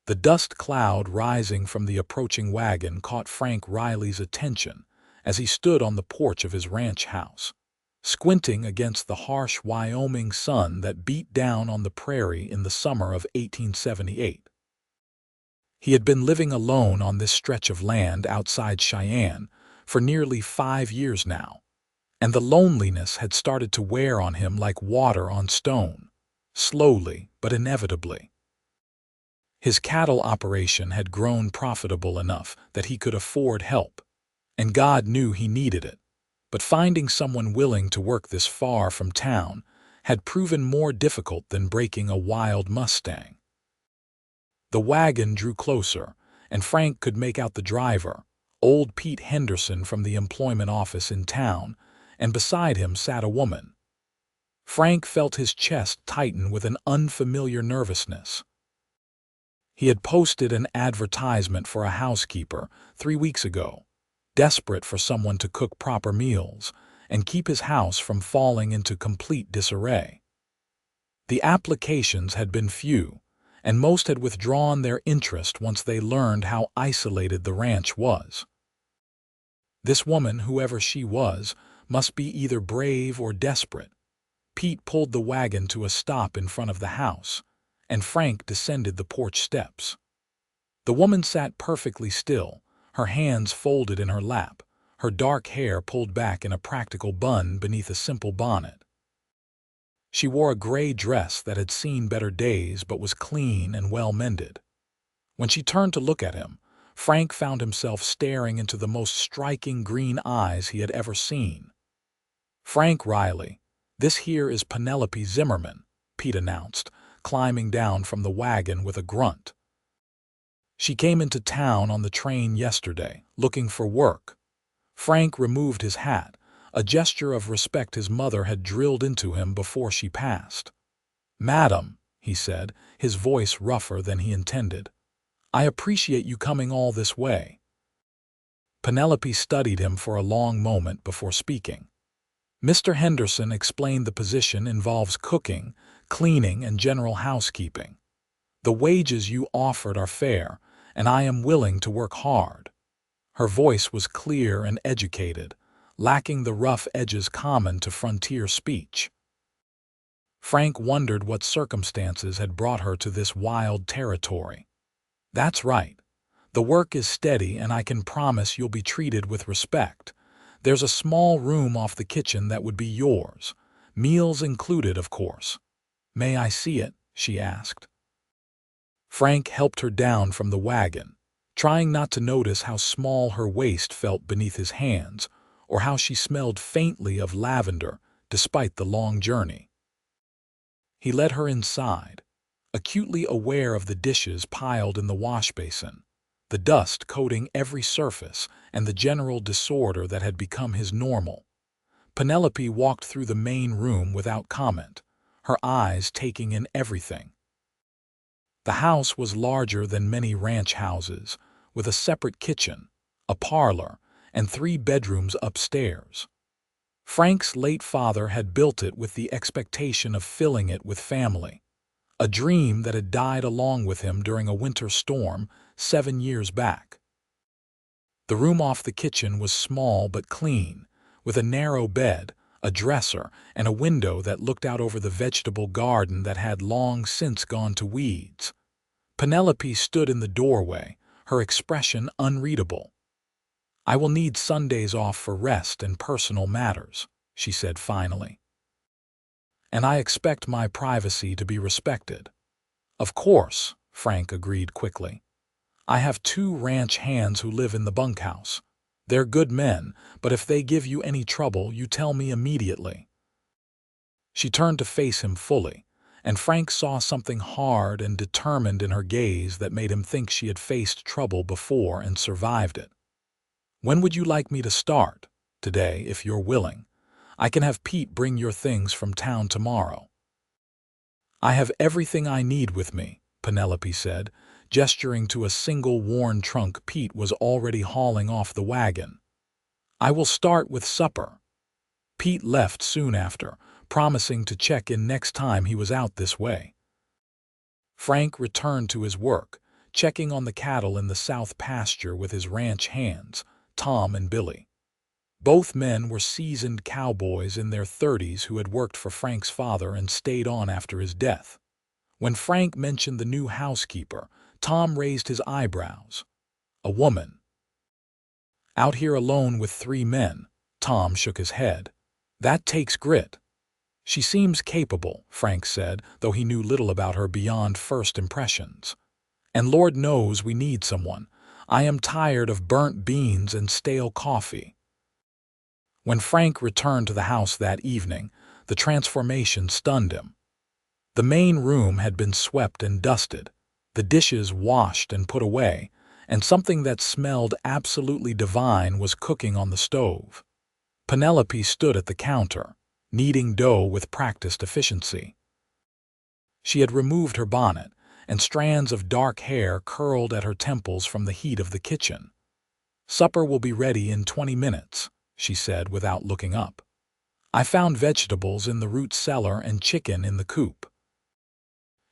The dust cloud rising from the approaching wagon caught Frank Riley's attention as he stood on the porch of his ranch house, squinting against the harsh Wyoming sun that beat down on the prairie in the summer of 1878. He had been living alone on this stretch of land outside Cheyenne for nearly 5 years now, and the loneliness had started to wear on him like water on stone, slowly but inevitably. His cattle operation had grown profitable enough that he could afford help, and God knew he needed it. But finding someone willing to work this far from town had proven more difficult than breaking a wild Mustang. The wagon drew closer, and Frank could make out the driver, old Pete Henderson from the employment office in town, and beside him sat a woman. Frank felt his chest tighten with an unfamiliar nervousness. He had posted an advertisement for a housekeeper 3 weeks ago, desperate for someone to cook proper meals and keep his house from falling into complete disarray. The applications had been few, and most had withdrawn their interest once they learned how isolated the ranch was. This woman, whoever she was, must be either brave or desperate. Pete pulled the wagon to a stop in front of the house, and Frank descended the porch steps. The woman sat perfectly still, her hands folded in her lap, her dark hair pulled back in a practical bun beneath a simple bonnet. She wore a gray dress that had seen better days but was clean and well-mended. When she turned to look at him, Frank found himself staring into the most striking green eyes he had ever seen. "Frank Riley, this here is Penelope Zimmerman," Pete announced, climbing down from the wagon with a grunt. "She came into town on the train yesterday, looking for work." Frank removed his hat, a gesture of respect his mother had drilled into him before she passed. "Madam," he said, his voice rougher than he intended, "I appreciate you coming all this way." Penelope studied him for a long moment before speaking. "Mr. Henderson explained the position involves cooking, cleaning, and general housekeeping. The wages you offered are fair, and I am willing to work hard." Her voice was clear and educated, lacking the rough edges common to frontier speech. Frank wondered what circumstances had brought her to this wild territory. "That's right. The work is steady, and I can promise you'll be treated with respect. There's a small room off the kitchen that would be yours, meals included, of course." "May I see it?" she asked. Frank helped her down from the wagon, trying not to notice how small her waist felt beneath his hands, or how she smelled faintly of lavender despite the long journey. He led her inside, acutely aware of the dishes piled in the wash basin, the dust coating every surface, and the general disorder that had become his normal. Penelope walked through the main room without comment, her eyes taking in everything. The house was larger than many ranch houses, with a separate kitchen, a parlor, and 3 bedrooms upstairs. Frank's late father had built it with the expectation of filling it with family, a dream that had died along with him during a winter storm 7 years back. The room off the kitchen was small but clean, with a narrow bed, a dresser, and a window that looked out over the vegetable garden that had long since gone to weeds. Penelope stood in the doorway, her expression unreadable. "I will need Sundays off for rest and personal matters," she said finally. "And I expect my privacy to be respected." "Of course," Frank agreed quickly. "I have 2 ranch hands who live in the bunkhouse. They're good men, but if they give you any trouble, you tell me immediately." She turned to face him fully, and Frank saw something hard and determined in her gaze that made him think she had faced trouble before and survived it. "When would you like me to start?" "Today, if you're willing. I can have Pete bring your things from town tomorrow." "I have everything I need with me," Penelope said, gesturing to a single worn trunk Pete was already hauling off the wagon. "I will start with supper." Pete left soon after, promising to check in next time he was out this way. Frank returned to his work, checking on the cattle in the south pasture with his ranch hands, Tom and Billy. Both men were seasoned cowboys in their 30s who had worked for Frank's father and stayed on after his death. When Frank mentioned the new housekeeper, Tom raised his eyebrows. A woman. Out here alone with 3 men, Tom shook his head. That takes grit. She seems capable, Frank said, though he knew little about her beyond first impressions. And Lord knows we need someone. I am tired of burnt beans and stale coffee. When Frank returned to the house that evening, the transformation stunned him. The main room had been swept and dusted, the dishes washed and put away, and something that smelled absolutely divine was cooking on the stove. Penelope stood at the counter, kneading dough with practiced efficiency. She had removed her bonnet, and strands of dark hair curled at her temples from the heat of the kitchen. "Supper will be ready in 20 minutes, she said without looking up. "I found vegetables in the root cellar and chicken in the coop."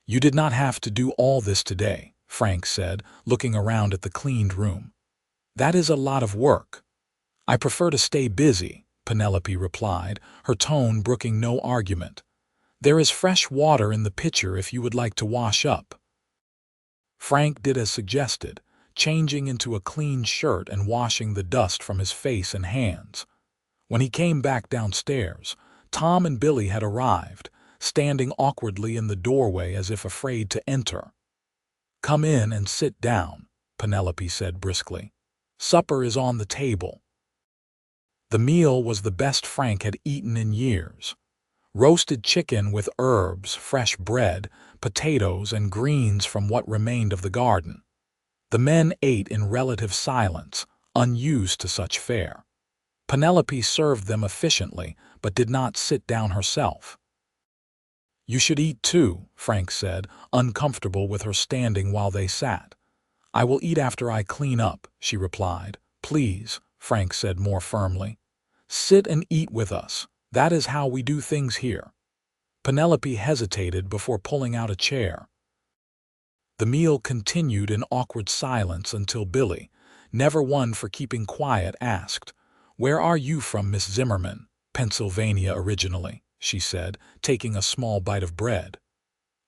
"You did not have to do all this today," Frank said, looking around at the cleaned room. "That is a lot of work." "I prefer to stay busy," Penelope replied, her tone brooking no argument. "There is fresh water in the pitcher if you would like to wash up." Frank did as suggested, changing into a clean shirt and washing the dust from his face and hands. When he came back downstairs, Tom and Billy had arrived, standing awkwardly in the doorway as if afraid to enter. "Come in and sit down," Penelope said briskly. "Supper is on the table." The meal was the best Frank had eaten in years. Roasted chicken with herbs, fresh bread, potatoes, and greens from what remained of the garden. The men ate in relative silence, unused to such fare. Penelope served them efficiently, but did not sit down herself. "You should eat too," Frank said, uncomfortable with her standing while they sat. "I will eat after I clean up," she replied. "Please," Frank said more firmly. "Sit and eat with us. That is how we do things here." Penelope hesitated before pulling out a chair. The meal continued in awkward silence until Billy, never one for keeping quiet, asked, "Where are you from, Miss Zimmerman?" "Pennsylvania originally," she said, taking a small bite of bread.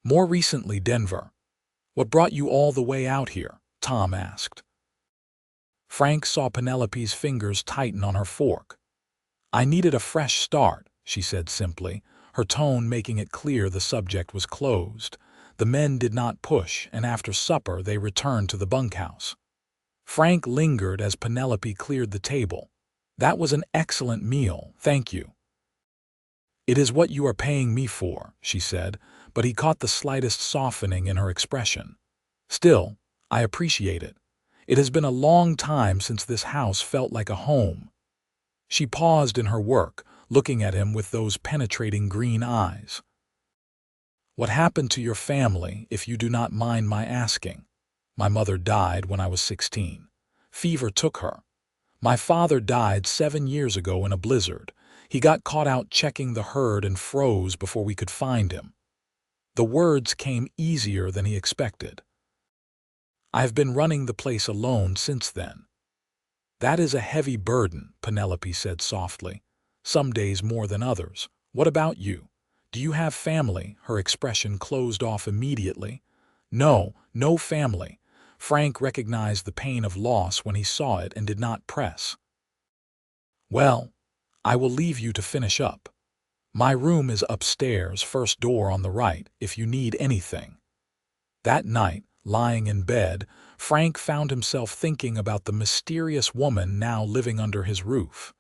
"More recently, Denver." "What brought you all the way out here?" Tom asked. Frank saw Penelope's fingers tighten on her fork. "I needed a fresh start," she said simply, her tone making it clear the subject was closed. The men did not push, and after supper they returned to the bunkhouse. Frank lingered as Penelope cleared the table. "That was an excellent meal, thank you." "It is what you are paying me for," she said, but he caught the slightest softening in her expression. "Still, I appreciate it. It has been a long time since this house felt like a home." She paused in her work, looking at him with those penetrating green eyes. "What happened to your family, if you do not mind my asking?" "My mother died when I was 16. Fever took her. My father died 7 years ago in a blizzard. He got caught out checking the herd and froze before we could find him." The words came easier than he expected. "I have been running the place alone since then." "That is a heavy burden," Penelope said softly. "Some days more than others. What about you? Do you have family?" Her expression closed off immediately. "No, no family." Frank recognized the pain of loss when he saw it and did not press. "Well, I will leave you to finish up. My room is upstairs, first door on the right, if you need anything." That night, lying in bed, Frank found himself thinking about the mysterious woman now living under his roof.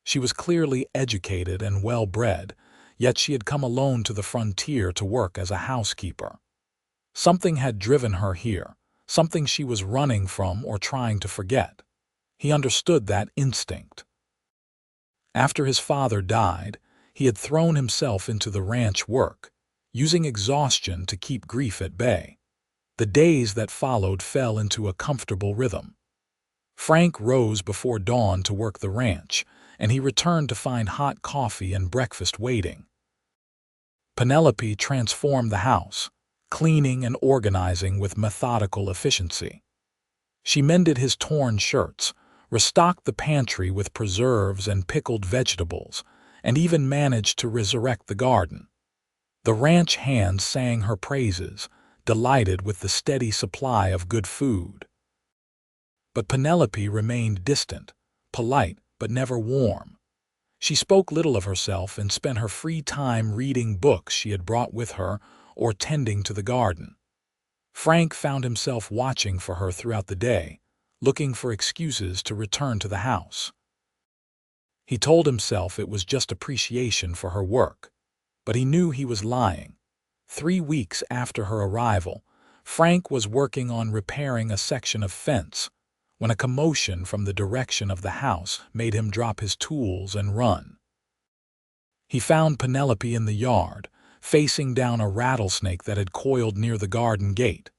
She was clearly educated and well-bred, yet she had come alone to the frontier to work as a housekeeper. Something had driven her here, something she was running from or trying to forget. He understood that instinct. After his father died, he had thrown himself into the ranch work, using exhaustion to keep grief at bay. The days that followed fell into a comfortable rhythm. Frank rose before dawn to work the ranch, and he returned to find hot coffee and breakfast waiting. Penelope transformed the house, cleaning and organizing with methodical efficiency. She mended his torn shirts, restocked the pantry with preserves and pickled vegetables, and even managed to resurrect the garden. The ranch hands sang her praises, delighted with the steady supply of good food. But Penelope remained distant, polite but never warm. She spoke little of herself and spent her free time reading books she had brought with her or tending to the garden. Frank found himself watching for her throughout the day, looking for excuses to return to the house. He told himself it was just appreciation for her work, but he knew he was lying. 3 weeks after her arrival, Frank was working on repairing a section of fence when a commotion from the direction of the house made him drop his tools and run. He found Penelope in the yard, facing down a rattlesnake that had coiled near the garden gate.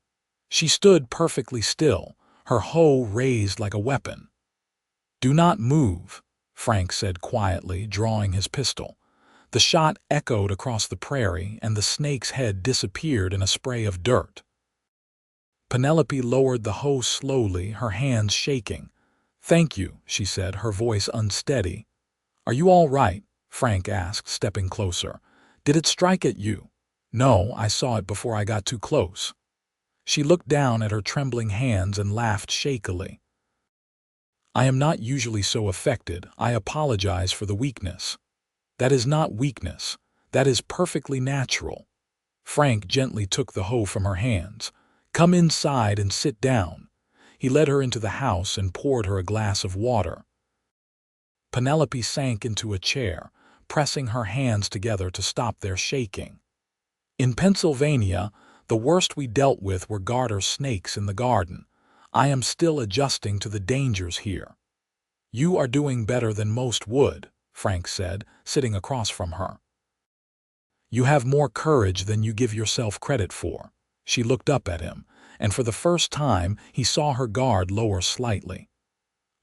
She stood perfectly still, her hoe raised like a weapon. "Do not move," Frank said quietly, drawing his pistol. The shot echoed across the prairie, and the snake's head disappeared in a spray of dirt. Penelope lowered the hoe slowly, her hands shaking. "Thank you," she said, her voice unsteady. "Are you all right?" Frank asked, stepping closer. "Did it strike at you?" "No, I saw it before I got too close." She looked down at her trembling hands and laughed shakily. "I am not usually so affected. I apologize for the weakness." "That is not weakness. That is perfectly natural." Frank gently took the hoe from her hands. "Come inside and sit down." He led her into the house and poured her a glass of water. Penelope sank into a chair, pressing her hands together to stop their shaking. "In Pennsylvania, the worst we dealt with were garter snakes in the garden. I am still adjusting to the dangers here." "You are doing better than most would," Frank said, sitting across from her. "You have more courage than you give yourself credit for." She looked up at him, and for the first time he saw her guard lower slightly.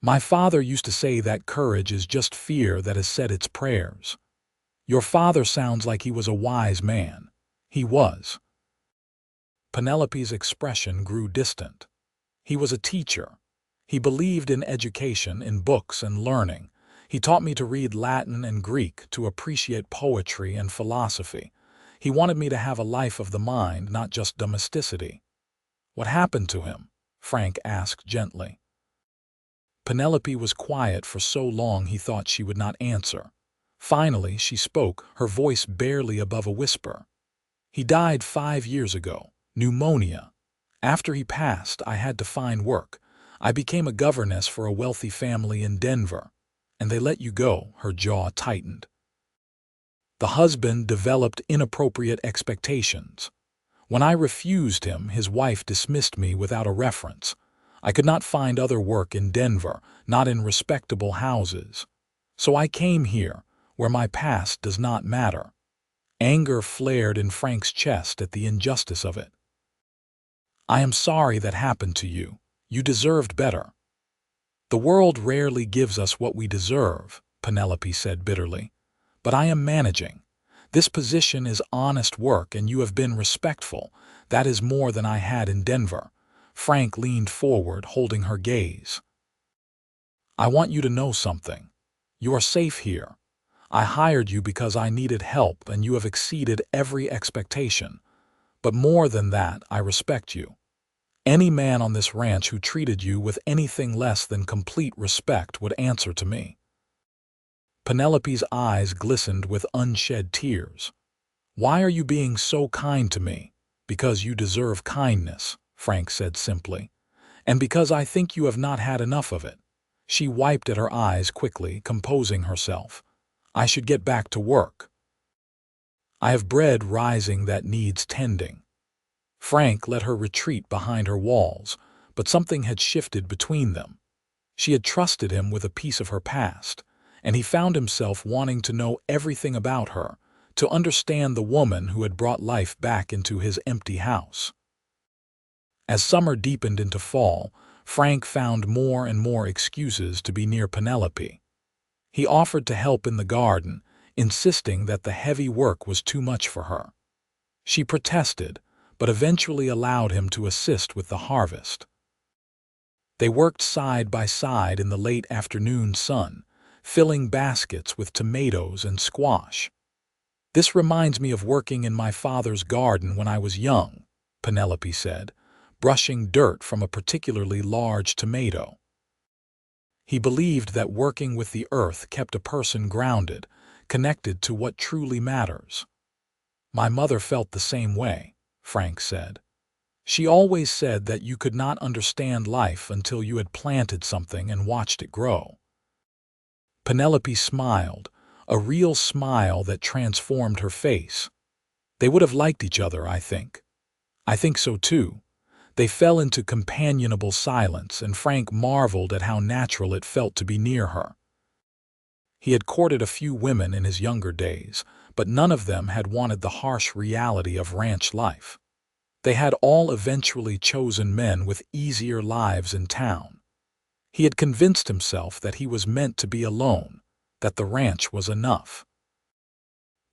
"My father used to say that courage is just fear that has said its prayers." "Your father sounds like he was a wise man." "He was." Penelope's expression grew distant. "He was a teacher. He believed in education, in books and learning. He taught me to read Latin and Greek, to appreciate poetry and philosophy. He wanted me to have a life of the mind, not just domesticity." "What happened to him?" Frank asked gently. Penelope was quiet for so long he thought she would not answer. Finally, she spoke, her voice barely above a whisper. "He died 5 years ago. Pneumonia. After he passed, I had to find work. I became a governess for a wealthy family in Denver. And they let you go." Her jaw tightened. "The husband developed inappropriate expectations. When I refused him, his wife dismissed me without a reference. I could not find other work in Denver, not in respectable houses. So I came here, where my past does not matter." Anger flared in Frank's chest at the injustice of it. "I am sorry that happened to you. You deserved better." "The world rarely gives us what we deserve," Penelope said bitterly. "But I am managing. This position is honest work and you have been respectful. That is more than I had in Denver." Frank leaned forward, holding her gaze. "I want you to know something. You are safe here. I hired you because I needed help and you have exceeded every expectation. But more than that, I respect you. Any man on this ranch who treated you with anything less than complete respect would answer to me." Penelope's eyes glistened with unshed tears. "Why are you being so kind to me?" "Because you deserve kindness," Frank said simply. "And because I think you have not had enough of it." She wiped at her eyes quickly, composing herself. "I should get back to work. I have bread rising that needs tending." Frank let her retreat behind her walls, but something had shifted between them. She had trusted him with a piece of her past, and he found himself wanting to know everything about her, to understand the woman who had brought life back into his empty house. As summer deepened into fall, Frank found more and more excuses to be near Penelope. He offered to help in the garden, insisting that the heavy work was too much for her. She protested, but eventually allowed him to assist with the harvest. They worked side by side in the late afternoon sun, filling baskets with tomatoes and squash. "This reminds me of working in my father's garden when I was young," Penelope said, brushing dirt from a particularly large tomato. He believed that working with the earth kept a person grounded, connected to what truly matters. "My mother felt the same way," Frank said. "She always said that you could not understand life until you had planted something and watched it grow." Penelope smiled, a real smile that transformed her face. "They would have liked each other, I think." "I think so too." They fell into companionable silence, and Frank marveled at how natural it felt to be near her. He had courted a few women in his younger days, but none of them had wanted the harsh reality of ranch life. They had all eventually chosen men with easier lives in town. He had convinced himself that he was meant to be alone, that the ranch was enough.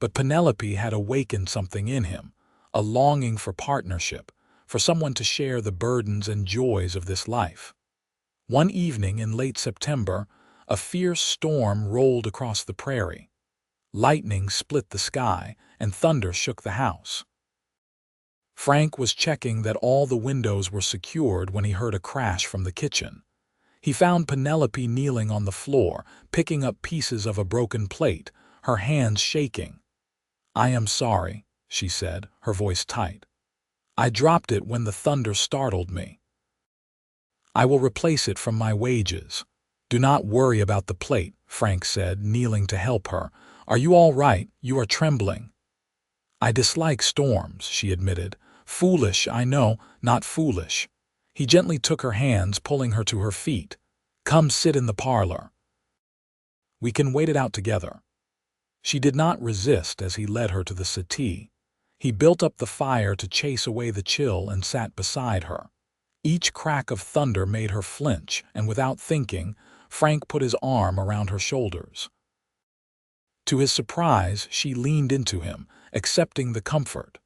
But Penelope had awakened something in him, a longing for partnership, for someone to share the burdens and joys of this life. One evening in late September, a fierce storm rolled across the prairie. Lightning split the sky, and thunder shook the house. Frank was checking that all the windows were secured when he heard a crash from the kitchen. He found Penelope kneeling on the floor, picking up pieces of a broken plate, her hands shaking. "I am sorry," she said, her voice tight. "I dropped it when the thunder startled me. I will replace it from my wages." "Do not worry about the plate," Frank said, kneeling to help her. "Are you all right? You are trembling." "I dislike storms," she admitted. "Foolish, I know, not foolish." He gently took her hands, pulling her to her feet. "Come sit in the parlor. We can wait it out together." She did not resist as he led her to the settee. He built up the fire to chase away the chill and sat beside her. Each crack of thunder made her flinch, and without thinking, Frank put his arm around her shoulders. To his surprise, she leaned into him, accepting the comfort.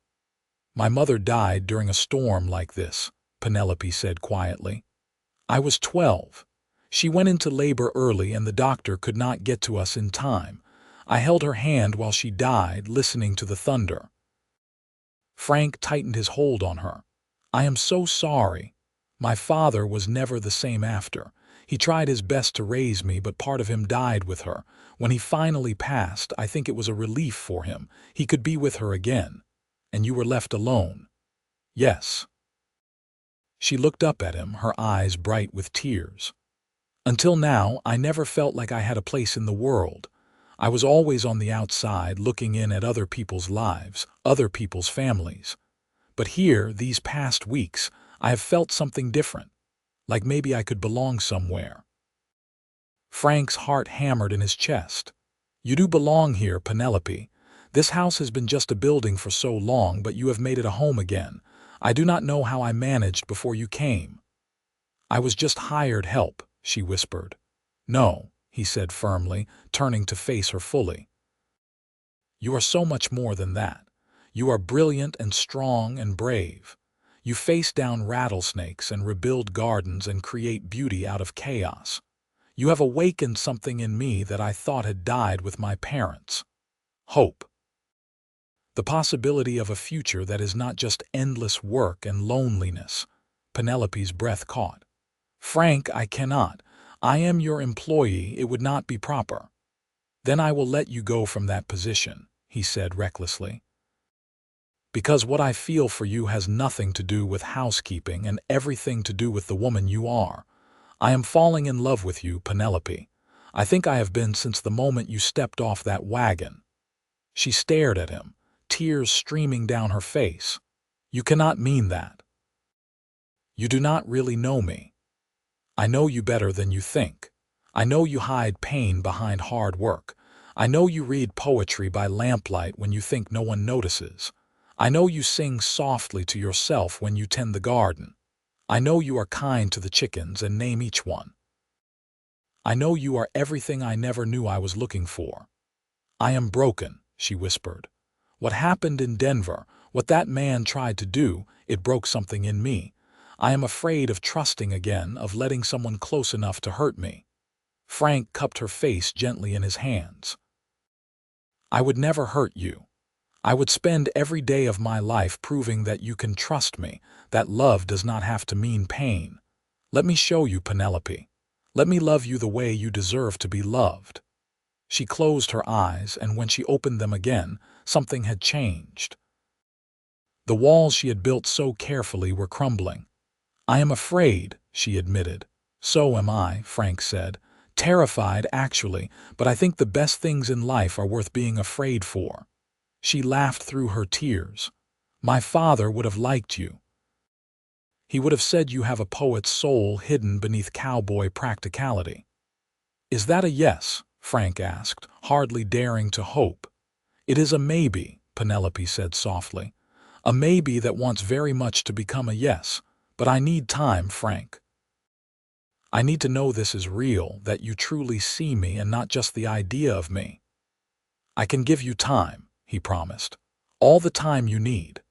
"My mother died during a storm like this," Penelope said quietly. "I was 12. She went into labor early and the doctor could not get to us in time. I held her hand while she died, listening to the thunder." Frank tightened his hold on her. "I am so sorry. My father was never the same after. He tried his best to raise me, but part of him died with her. When he finally passed, I think it was a relief for him. He could be with her again. And you were left alone." "Yes." She looked up at him, her eyes bright with tears. "Until now, I never felt like I had a place in the world. I was always on the outside, looking in at other people's lives, other people's families. But here, these past weeks, I have felt something different, like maybe I could belong somewhere." Frank's heart hammered in his chest. "You do belong here, Penelope. This house has been just a building for so long, but you have made it a home again. I do not know how I managed before you came." "I was just hired help," she whispered. "No," he said firmly, turning to face her fully. "You are so much more than that. You are brilliant and strong and brave. You face down rattlesnakes and rebuild gardens and create beauty out of chaos. You have awakened something in me that I thought had died with my parents. Hope. The possibility of a future that is not just endless work and loneliness." Penelope's breath caught. "Frank, I cannot. I am your employee. It would not be proper." "Then I will let you go from that position," he said recklessly. "Because what I feel for you has nothing to do with housekeeping and everything to do with the woman you are. I am falling in love with you, Penelope. I think I have been since the moment you stepped off that wagon." She stared at him, tears streaming down her face. "You cannot mean that. You do not really know me. I know you better than you think. I know you hide pain behind hard work. I know you read poetry by lamplight when you think no one notices. I know you sing softly to yourself when you tend the garden. I know you are kind to the chickens and name each one. I know you are everything I never knew I was looking for." "I am broken," she whispered. "What happened in Denver? What that man tried to do, it broke something in me. I am afraid of trusting again, of letting someone close enough to hurt me." Frank cupped her face gently in his hands. "I would never hurt you. I would spend every day of my life proving that you can trust me, that love does not have to mean pain. Let me show you, Penelope. Let me love you the way you deserve to be loved." She closed her eyes, and when she opened them again, something had changed. The walls she had built so carefully were crumbling. "I am afraid," she admitted. "So am I," Frank said. "Terrified, actually, but I think the best things in life are worth being afraid for." She laughed through her tears. "My father would have liked you. He would have said you have a poet's soul hidden beneath cowboy practicality." "Is that a yes?" Frank asked, hardly daring to hope. "It is a maybe," Penelope said softly. "A maybe that wants very much to become a yes. But I need time, Frank. I need to know this is real, that you truly see me and not just the idea of me." "I can give you time," he promised. "All the time you need."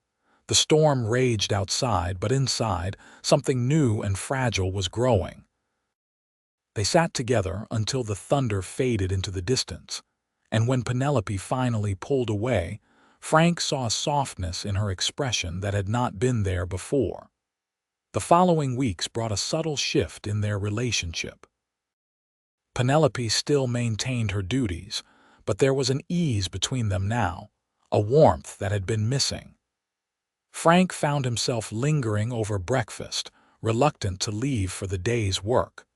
The storm raged outside, but inside, something new and fragile was growing. They sat together until the thunder faded into the distance, and when Penelope finally pulled away, Frank saw a softness in her expression that had not been there before. The following weeks brought a subtle shift in their relationship. Penelope still maintained her duties, but there was an ease between them now, a warmth that had been missing. Frank found himself lingering over breakfast, reluctant to leave for the day's work.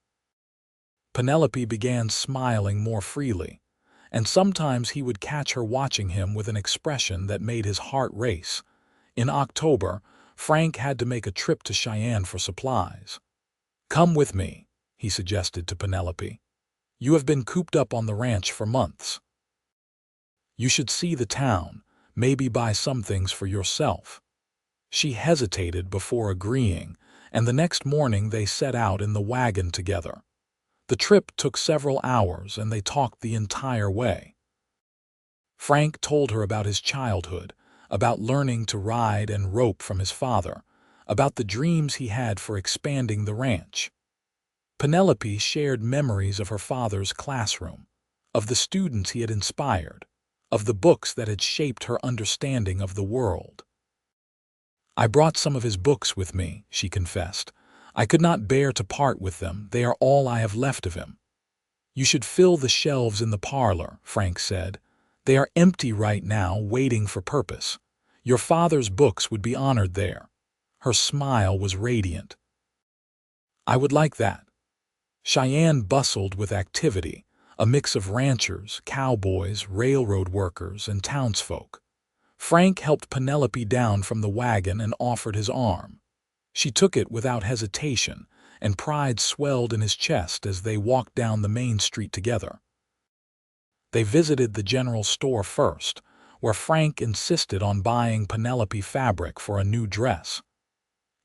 Penelope began smiling more freely, and sometimes he would catch her watching him with an expression that made his heart race. In October, Frank had to make a trip to Cheyenne for supplies. "Come with me," he suggested to Penelope. "You have been cooped up on the ranch for months. You should see the town, maybe buy some things for yourself." She hesitated before agreeing, and the next morning they set out in the wagon together. The trip took several hours, and they talked the entire way. Frank told her about his childhood, about learning to ride and rope from his father, about the dreams he had for expanding the ranch. Penelope shared memories of her father's classroom, of the students he had inspired, of the books that had shaped her understanding of the world. "I brought some of his books with me," she confessed. "I could not bear to part with them. They are all I have left of him." "You should fill the shelves in the parlor," Frank said. "They are empty right now, waiting for purpose. Your father's books would be honored there." Her smile was radiant. "I would like that." Cheyenne bustled with activity, a mix of ranchers, cowboys, railroad workers, and townsfolk. Frank helped Penelope down from the wagon and offered his arm. She took it without hesitation, and pride swelled in his chest as they walked down the main street together. They visited the general store first, where Frank insisted on buying Penelope fabric for a new dress.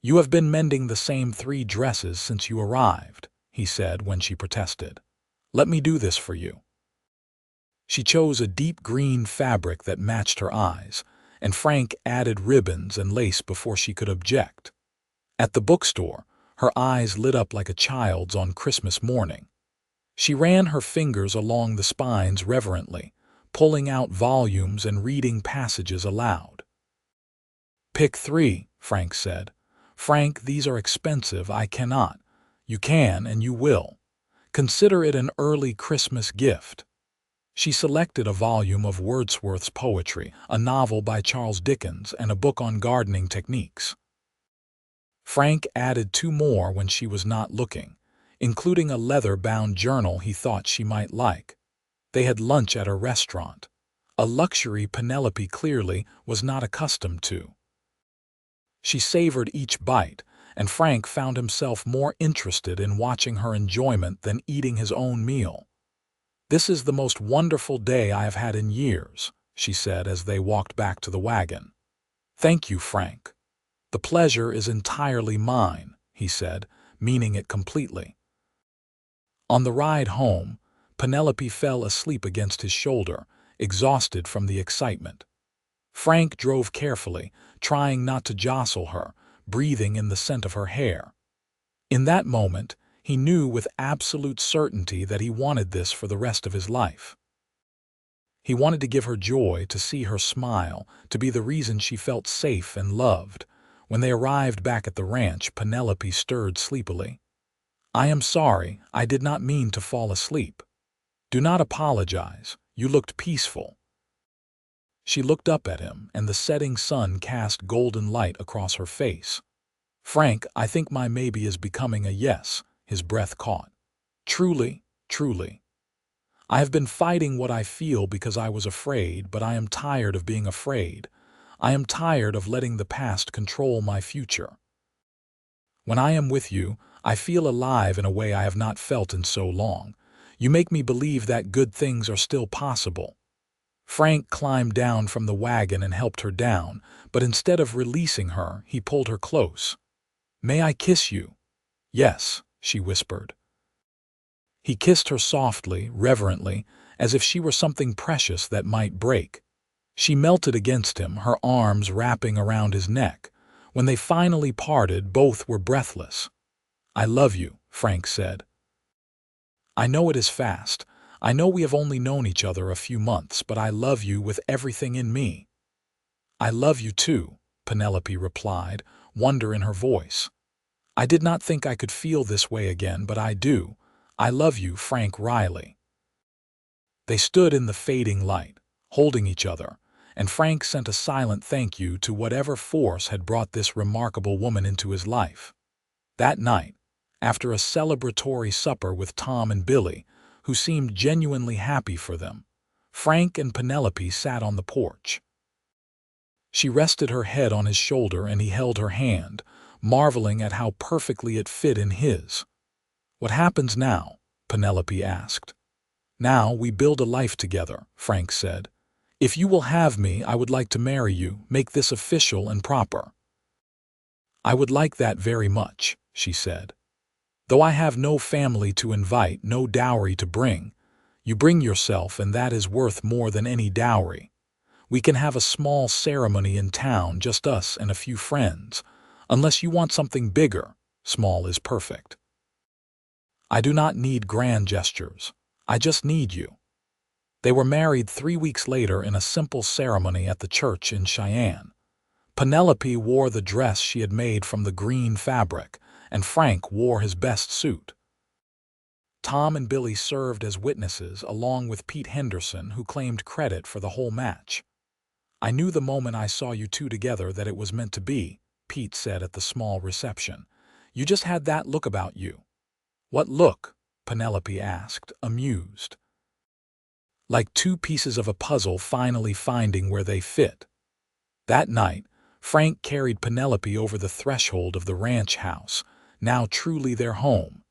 "You have been mending the same 3 dresses since you arrived," he said when she protested. "Let me do this for you." She chose a deep green fabric that matched her eyes, and Frank added ribbons and lace before she could object. At the bookstore, her eyes lit up like a child's on Christmas morning. She ran her fingers along the spines reverently, pulling out volumes and reading passages aloud. "Pick 3, Frank said. "Frank, these are expensive. I cannot." "You can, and you will. Consider it an early Christmas gift." She selected a volume of Wordsworth's poetry, a novel by Charles Dickens, and a book on gardening techniques. Frank added 2 more when she was not looking, including a leather-bound journal he thought she might like. They had lunch at a restaurant, a luxury Penelope clearly was not accustomed to. She savored each bite, and Frank found himself more interested in watching her enjoyment than eating his own meal. "This is the most wonderful day I have had in years," she said as they walked back to the wagon. "Thank you, Frank." "The pleasure is entirely mine," he said, meaning it completely. On the ride home, Penelope fell asleep against his shoulder, exhausted from the excitement. Frank drove carefully, trying not to jostle her, breathing in the scent of her hair. In that moment, he knew with absolute certainty that he wanted this for the rest of his life. He wanted to give her joy, to see her smile, to be the reason she felt safe and loved. When they arrived back at the ranch, Penelope stirred sleepily. "I am sorry, I did not mean to fall asleep." "Do not apologize, you looked peaceful." She looked up at him, and the setting sun cast golden light across her face. "Frank, I think my maybe is becoming a yes," his breath caught. "Truly, truly. I have been fighting what I feel because I was afraid, but I am tired of being afraid. I am tired of letting the past control my future. When I am with you, I feel alive in a way I have not felt in so long. You make me believe that good things are still possible." Frank climbed down from the wagon and helped her down, but instead of releasing her, he pulled her close. "May I kiss you?" "Yes," she whispered. He kissed her softly, reverently, as if she were something precious that might break. She melted against him, her arms wrapping around his neck. When they finally parted, both were breathless. "I love you," Frank said. "I know it is fast. I know we have only known each other a few months, but I love you with everything in me." "I love you too," Penelope replied, wonder in her voice. "I did not think I could feel this way again, but I do. I love you, Frank Riley." They stood in the fading light, holding each other, and Frank sent a silent thank you to whatever force had brought this remarkable woman into his life. That night, after a celebratory supper with Tom and Billy, who seemed genuinely happy for them, Frank and Penelope sat on the porch. She rested her head on his shoulder and he held her hand, marveling at how perfectly it fit in his. "What happens now?" Penelope asked. "Now we build a life together," Frank said. "If you will have me, I would like to marry you, make this official and proper." "I would like that very much," she said. "Though I have no family to invite, no dowry to bring. You bring yourself, and that is worth more than any dowry. We can have a small ceremony in town, just us and a few friends. Unless you want something bigger, small is perfect." "I do not need grand gestures. I just need you." They were married 3 weeks later in a simple ceremony at the church in Cheyenne. Penelope wore the dress she had made from the green fabric, and Frank wore his best suit. Tom and Billy served as witnesses along with Pete Henderson, who claimed credit for the whole match. "I knew the moment I saw you two together that it was meant to be," Pete said at the small reception. "You just had that look about you." "What look?" Penelope asked, amused. "Like two pieces of a puzzle finally finding where they fit." That night, Frank carried Penelope over the threshold of the ranch house, now truly their home.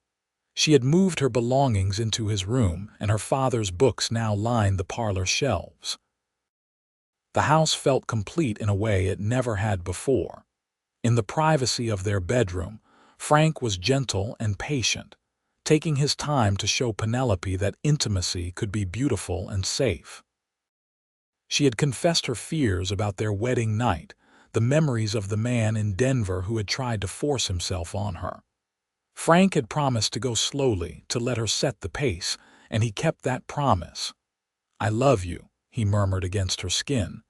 She had moved her belongings into his room, and her father's books now lined the parlor shelves. The house felt complete in a way it never had before. In the privacy of their bedroom, Frank was gentle and patient, taking his time to show Penelope that intimacy could be beautiful and safe. She had confessed her fears about their wedding night, the memories of the man in Denver who had tried to force himself on her. Frank had promised to go slowly, to let her set the pace, and he kept that promise. "I love you," he murmured against her skin.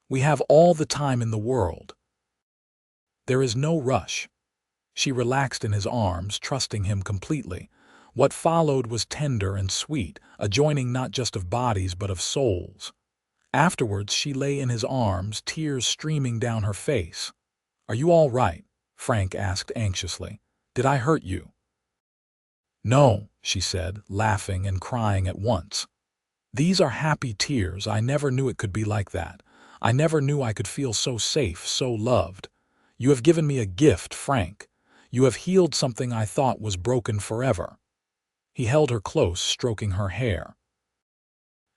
"We have all the time in the world. There is no rush." She relaxed in his arms, trusting him completely. What followed was tender and sweet, a joining not just of bodies but of souls. Afterwards, she lay in his arms, tears streaming down her face. "Are you all right?" Frank asked anxiously. "Did I hurt you?" "No," she said, laughing and crying at once. "These are happy tears. I never knew it could be like that. I never knew I could feel so safe, so loved. You have given me a gift, Frank. You have healed something I thought was broken forever." He held her close, stroking her hair.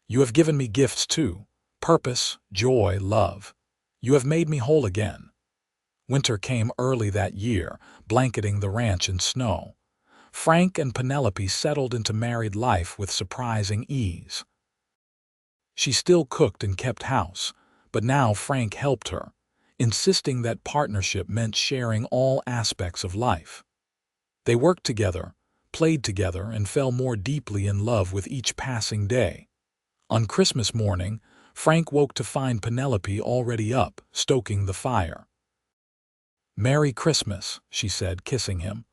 "You have given me gifts too. Purpose, joy, love. You have made me whole again." Winter came early that year, blanketing the ranch in snow. Frank and Penelope settled into married life with surprising ease. She still cooked and kept house, but now Frank helped her, insisting that partnership meant sharing all aspects of life. They worked together, played together, and fell more deeply in love with each passing day. On Christmas morning, Frank woke to find Penelope already up, stoking the fire. "Merry Christmas," she said, kissing him.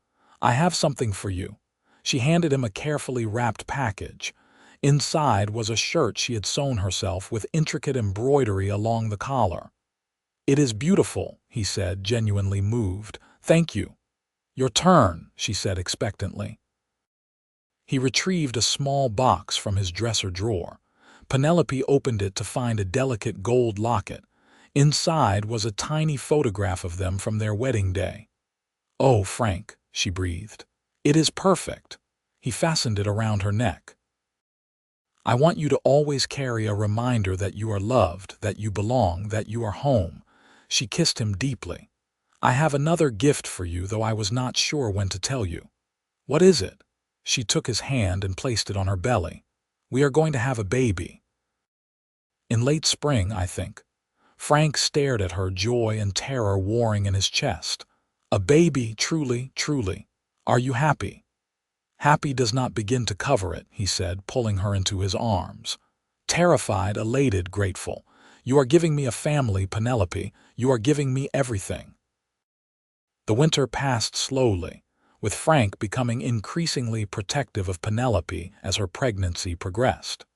"I have something for you." She handed him a carefully wrapped package. Inside was a shirt she had sewn herself with intricate embroidery along the collar. "It is beautiful," he said, genuinely moved. "Thank you." "Your turn," she said expectantly. He retrieved a small box from his dresser drawer. Penelope opened it to find a delicate gold locket. Inside was a tiny photograph of them from their wedding day. "Oh, Frank," she breathed. "It is perfect." He fastened it around her neck. "I want you to always carry a reminder that you are loved, that you belong, that you are home." She kissed him deeply. "I have another gift for you, though I was not sure when to tell you." "What is it?" She took his hand and placed it on her belly. "We are going to have a baby. In late spring, I think." Frank stared at her, joy and terror warring in his chest. "A baby, truly, truly. Are you happy?" "Happy does not begin to cover it," he said, pulling her into his arms. Terrified, elated, grateful. "You are giving me a family, Penelope. You are giving me everything." The winter passed slowly, with Frank becoming increasingly protective of Penelope as her pregnancy progressed.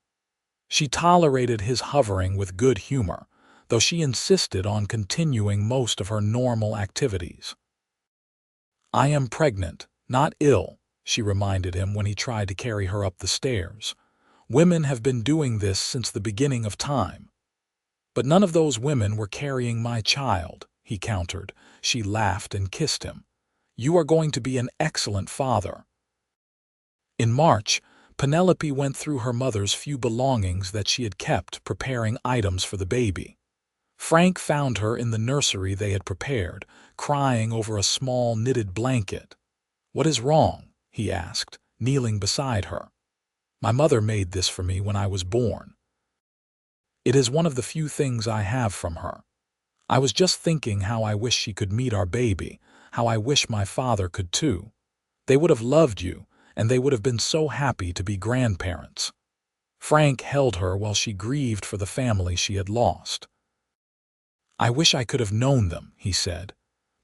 She tolerated his hovering with good humor, though she insisted on continuing most of her normal activities. "I am pregnant, not ill," she reminded him when he tried to carry her up the stairs. "Women have been doing this since the beginning of time." "But none of those women were carrying my child," he countered. She laughed and kissed him. "You are going to be an excellent father." In March, Penelope went through her mother's few belongings that she had kept, preparing items for the baby. Frank found her in the nursery they had prepared, crying over a small knitted blanket. "What is wrong?" he asked, kneeling beside her. "My mother made this for me when I was born. It is one of the few things I have from her. I was just thinking how I wish she could meet our baby, how I wish my father could too. They would have loved you, and they would have been so happy to be grandparents." Frank held her while she grieved for the family she had lost. "I wish I could have known them," he said.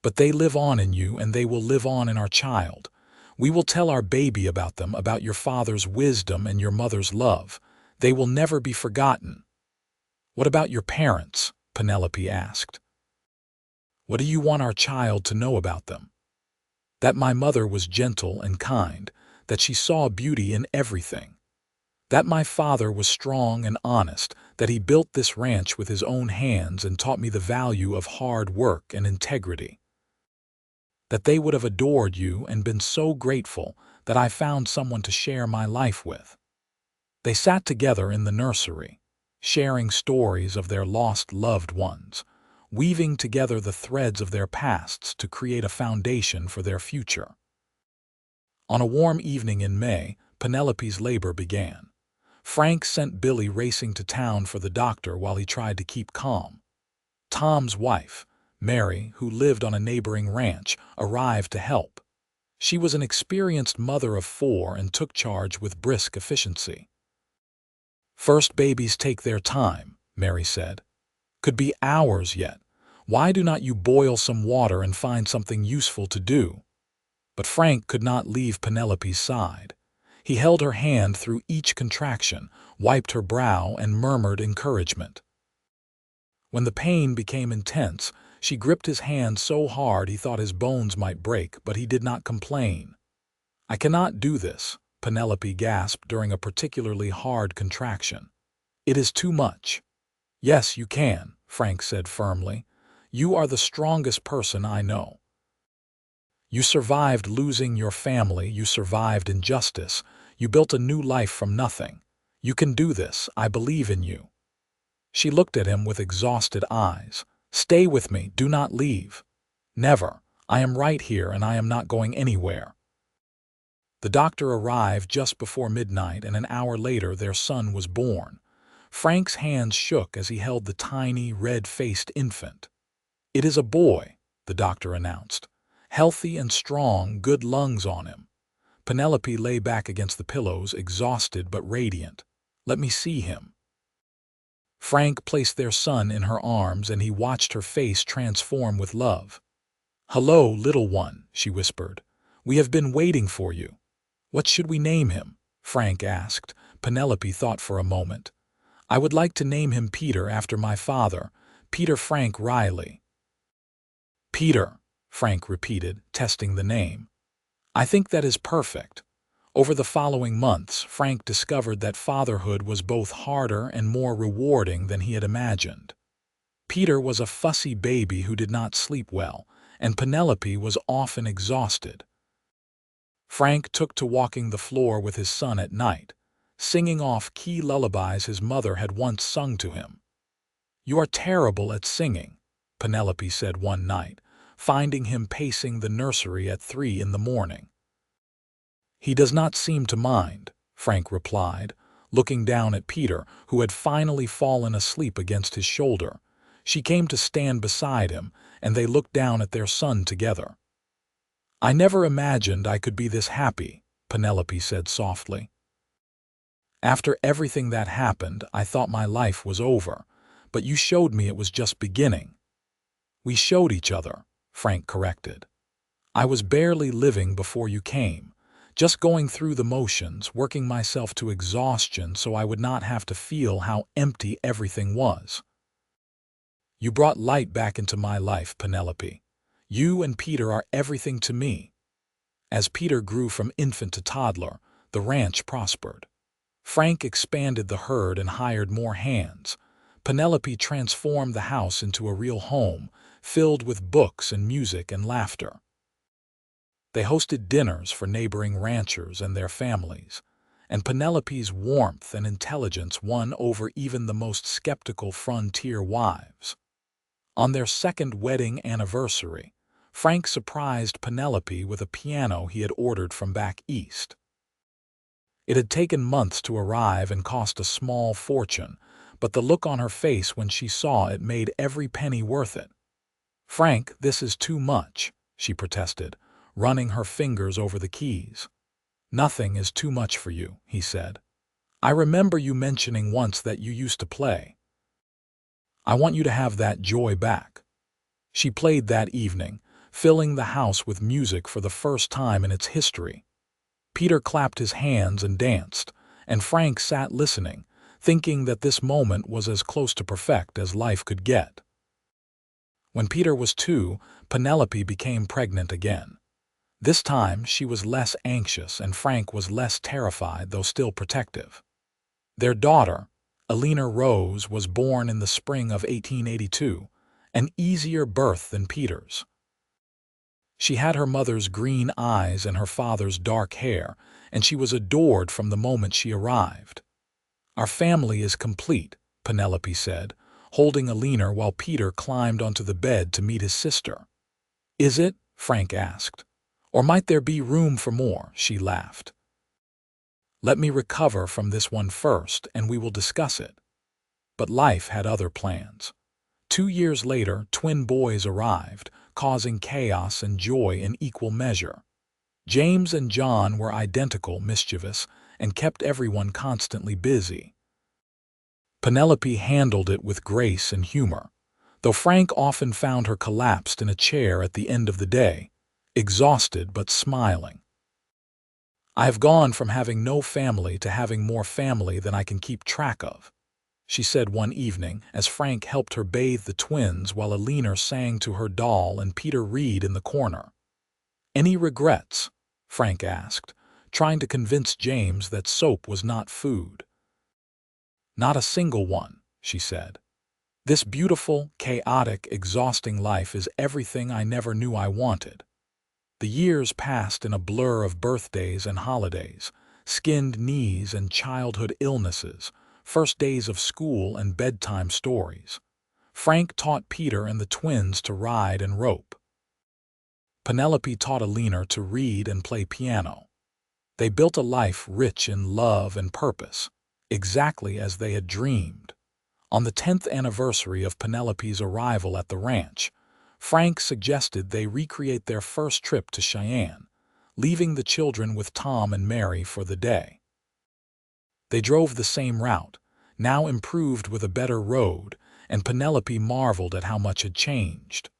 "But they live on in you, and they will live on in our child. We will tell our baby about them, about your father's wisdom and your mother's love. They will never be forgotten." "What about your parents?" Penelope asked. "What do you want our child to know about them?" "That my mother was gentle and kind, that she saw beauty in everything. That my father was strong and honest, that he built this ranch with his own hands and taught me the value of hard work and integrity. That they would have adored you and been so grateful that I found someone to share my life with." They sat together in the nursery, sharing stories of their lost loved ones, weaving together the threads of their pasts to create a foundation for their future. On a warm evening in May, Penelope's labor began. Frank sent Billy racing to town for the doctor while he tried to keep calm. Tom's wife, Mary, who lived on a neighboring ranch, arrived to help. She was an experienced mother of 4 and took charge with brisk efficiency. "First babies take their time," Mary said. "Could be hours yet. Why do not you boil some water and find something useful to do?" But Frank could not leave Penelope's side. He held her hand through each contraction, wiped her brow, and murmured encouragement. When the pain became intense, she gripped his hand so hard he thought his bones might break, but he did not complain. "I cannot do this," Penelope gasped during a particularly hard contraction. "It is too much." "Yes, you can," Frank said firmly. "You are the strongest person I know. You survived losing your family, you survived injustice, you built a new life from nothing. You can do this, I believe in you." She looked at him with exhausted eyes. "Stay with me, do not leave." "Never. I am right here and I am not going anywhere." The doctor arrived just before midnight, and an hour later their son was born. Frank's hands shook as he held the tiny, red-faced infant. "It is a boy," the doctor announced. "Healthy and strong, good lungs on him." Penelope lay back against the pillows, exhausted but radiant. "Let me see him." Frank placed their son in her arms, and he watched her face transform with love. "Hello, little one," she whispered. "We have been waiting for you." "What should we name him?" Frank asked. Penelope thought for a moment. "I would like to name him Peter, after my father, Peter Frank Riley." "Peter," Frank repeated, testing the name. "I think that is perfect." Over the following months, Frank discovered that fatherhood was both harder and more rewarding than he had imagined. Peter was a fussy baby who did not sleep well, and Penelope was often exhausted. Frank took to walking the floor with his son at night, singing off key lullabies his mother had once sung to him. "You are terrible at singing," Penelope said one night, finding him pacing the nursery at 3 in the morning. "He does not seem to mind," Frank replied, looking down at Peter, who had finally fallen asleep against his shoulder. She came to stand beside him, and they looked down at their son together. "I never imagined I could be this happy," Penelope said softly. "After everything that happened, I thought my life was over, but you showed me it was just beginning." "We showed each other," Frank corrected. "I was barely living before you came, just going through the motions, working myself to exhaustion so I would not have to feel how empty everything was." "You brought light back into my life, Penelope. You and Peter are everything to me." As Peter grew from infant to toddler, the ranch prospered. Frank expanded the herd and hired more hands. Penelope transformed the house into a real home, filled with books and music and laughter. They hosted dinners for neighboring ranchers and their families, and Penelope's warmth and intelligence won over even the most skeptical frontier wives. On their second wedding anniversary, Frank surprised Penelope with a piano he had ordered from back east. It had taken months to arrive and cost a small fortune, but the look on her face when she saw it made every penny worth it. "Frank, this is too much," she protested, running her fingers over the keys. "Nothing is too much for you," he said. "I remember you mentioning once that you used to play. I want you to have that joy back." She played that evening, filling the house with music for the first time in its history. Peter clapped his hands and danced, and Frank sat listening, thinking that this moment was as close to perfect as life could get. When Peter was 2, Penelope became pregnant again. This time she was less anxious and Frank was less terrified, though still protective. Their daughter, Alina Rose, was born in the spring of 1882, an easier birth than Peter's. She had her mother's green eyes and her father's dark hair, and she was adored from the moment she arrived. "Our family is complete," Penelope said, holding Alina while Peter climbed onto the bed to meet his sister. "Is it?" Frank asked. "Or might there be room for more?" She laughed. "Let me recover from this one first, and we will discuss it." But life had other plans. 2 years later, twin boys arrived, causing chaos and joy in equal measure. James and John were identical, mischievous, and kept everyone constantly busy. Penelope handled it with grace and humor, though Frank often found her collapsed in a chair at the end of the day, exhausted but smiling. "I have gone from having no family to having more family than I can keep track of," she said one evening as Frank helped her bathe the twins while Alina sang to her doll and Peter read in the corner. "Any regrets?" Frank asked, trying to convince James that soap was not food. "Not a single one," she said. "This beautiful, chaotic, exhausting life is everything I never knew I wanted." The years passed in a blur of birthdays and holidays, skinned knees and childhood illnesses, first days of school and bedtime stories. Frank taught Peter and the twins to ride and rope. Penelope taught Alina to read and play piano. They built a life rich in love and purpose, exactly as they had dreamed. On the 10th anniversary of Penelope's arrival at the ranch, Frank suggested they recreate their first trip to Cheyenne, leaving the children with Tom and Mary for the day. They drove the same route, now improved with a better road, and Penelope marveled at how much had changed.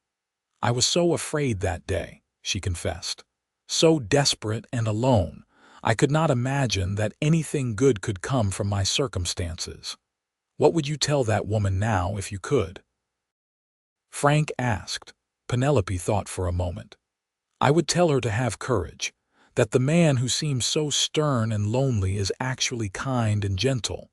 "I was so afraid that day," she confessed. "So desperate and alone. I could not imagine that anything good could come from my circumstances." "What would you tell that woman now if you could?" Frank asked. Penelope thought for a moment. "I would tell her to have courage, that the man who seems so stern and lonely is actually kind and gentle,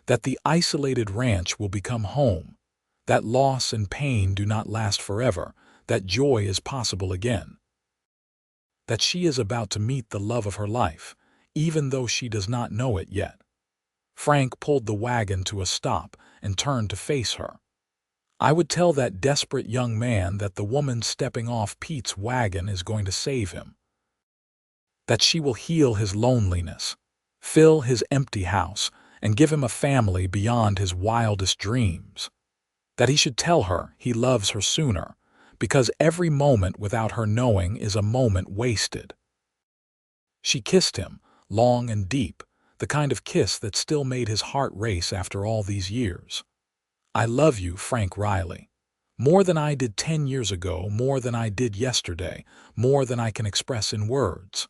that the isolated ranch will become home, that loss and pain do not last forever, that joy is possible again, that she is about to meet the love of her life, even though she does not know it yet." Frank pulled the wagon to a stop and turned to face her. "I would tell that desperate young man that the woman stepping off Pete's wagon is going to save him, that she will heal his loneliness, fill his empty house, and give him a family beyond his wildest dreams. That he should tell her he loves her sooner, because every moment without her knowing is a moment wasted." She kissed him, long and deep, the kind of kiss that still made his heart race after all these years. "I love you, Frank Riley. More than I did 10 years ago, more than I did yesterday, more than I can express in words.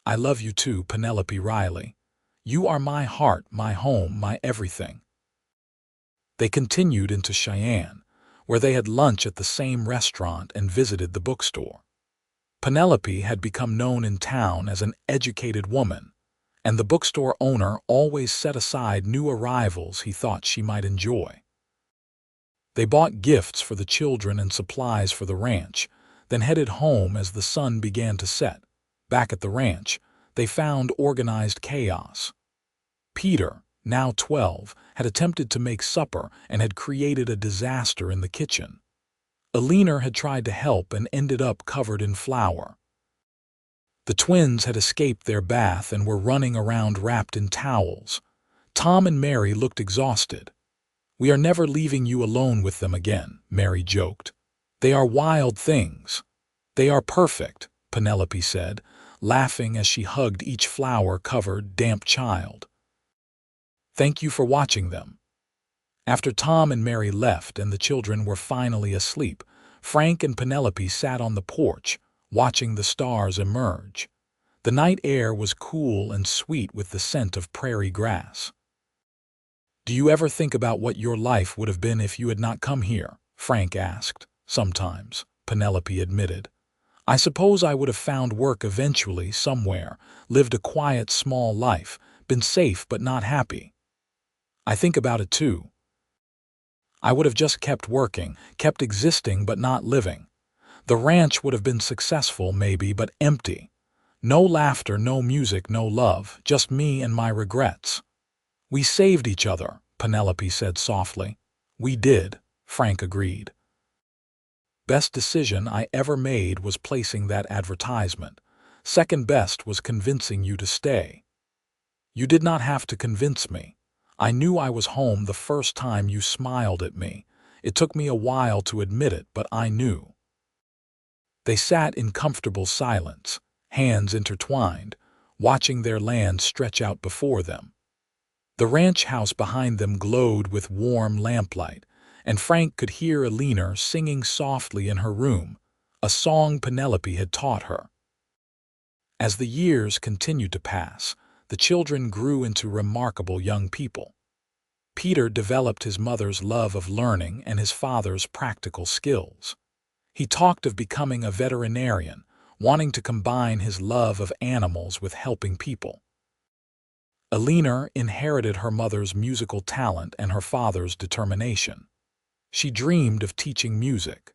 I love you too, Penelope Riley. You are my heart, my home, my everything." They continued into Cheyenne, where they had lunch at the same restaurant and visited the bookstore. Penelope had become known in town as an educated woman, and the bookstore owner always set aside new arrivals he thought she might enjoy. They bought gifts for the children and supplies for the ranch, then headed home as the sun began to set. Back at the ranch, they found organized chaos. Peter, now 12, had attempted to make supper and had created a disaster in the kitchen. Alina had tried to help and ended up covered in flour. The twins had escaped their bath and were running around wrapped in towels. Tom and Mary looked exhausted. "We are never leaving you alone with them again," Mary joked. "They are wild things." "They are perfect," Penelope said, laughing as she hugged each flour-covered, damp child. "Thank you for watching them." After Tom and Mary left and the children were finally asleep, Frank and Penelope sat on the porch, watching the stars emerge. The night air was cool and sweet with the scent of prairie grass. "Do you ever think about what your life would have been if you had not come here?" Frank asked. "Sometimes," Penelope admitted. "I suppose I would have found work eventually somewhere, lived a quiet, small life, been safe but not happy. I think about it too. I would have just kept working, kept existing but not living. The ranch would have been successful maybe, but empty. No laughter, no music, no love, just me and my regrets." "We saved each other," Penelope said softly. "We did," Frank agreed. "Best decision I ever made was placing that advertisement. Second best was convincing you to stay. You did not have to convince me. I knew I was home the first time you smiled at me. It took me a while to admit it, but I knew." They sat in comfortable silence, hands intertwined, watching their land stretch out before them. The ranch house behind them glowed with warm lamplight, and Frank could hear Alina singing softly in her room, a song Penelope had taught her. As the years continued to pass, the children grew into remarkable young people. Peter developed his mother's love of learning and his father's practical skills. He talked of becoming a veterinarian, wanting to combine his love of animals with helping people. Alina inherited her mother's musical talent and her father's determination. She dreamed of teaching music.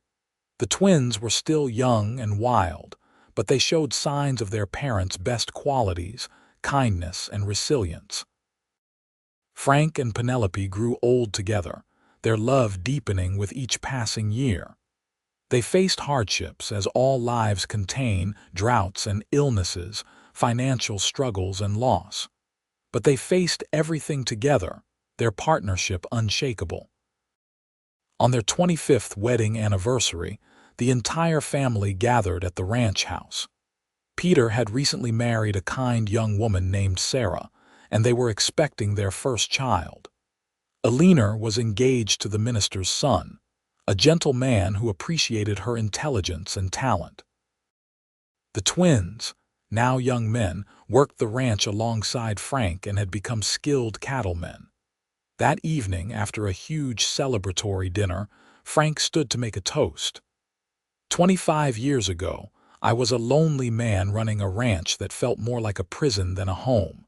The twins were still young and wild, but they showed signs of their parents' best qualities, kindness and resilience. Frank and Penelope grew old together, their love deepening with each passing year. They faced hardships, as all lives contain, droughts and illnesses, financial struggles and loss. but they faced everything together, their partnership unshakable. On their 25th wedding anniversary, the entire family gathered at the ranch house. Peter had recently married a kind young woman named Sarah, and they were expecting their first child. Alina was engaged to the minister's son, a gentle man who appreciated her intelligence and talent. The twins, now young men, worked the ranch alongside Frank and had become skilled cattlemen. That evening, after a huge celebratory dinner, Frank stood to make a toast. 25 years ago, I was a lonely man running a ranch that felt more like a prison than a home.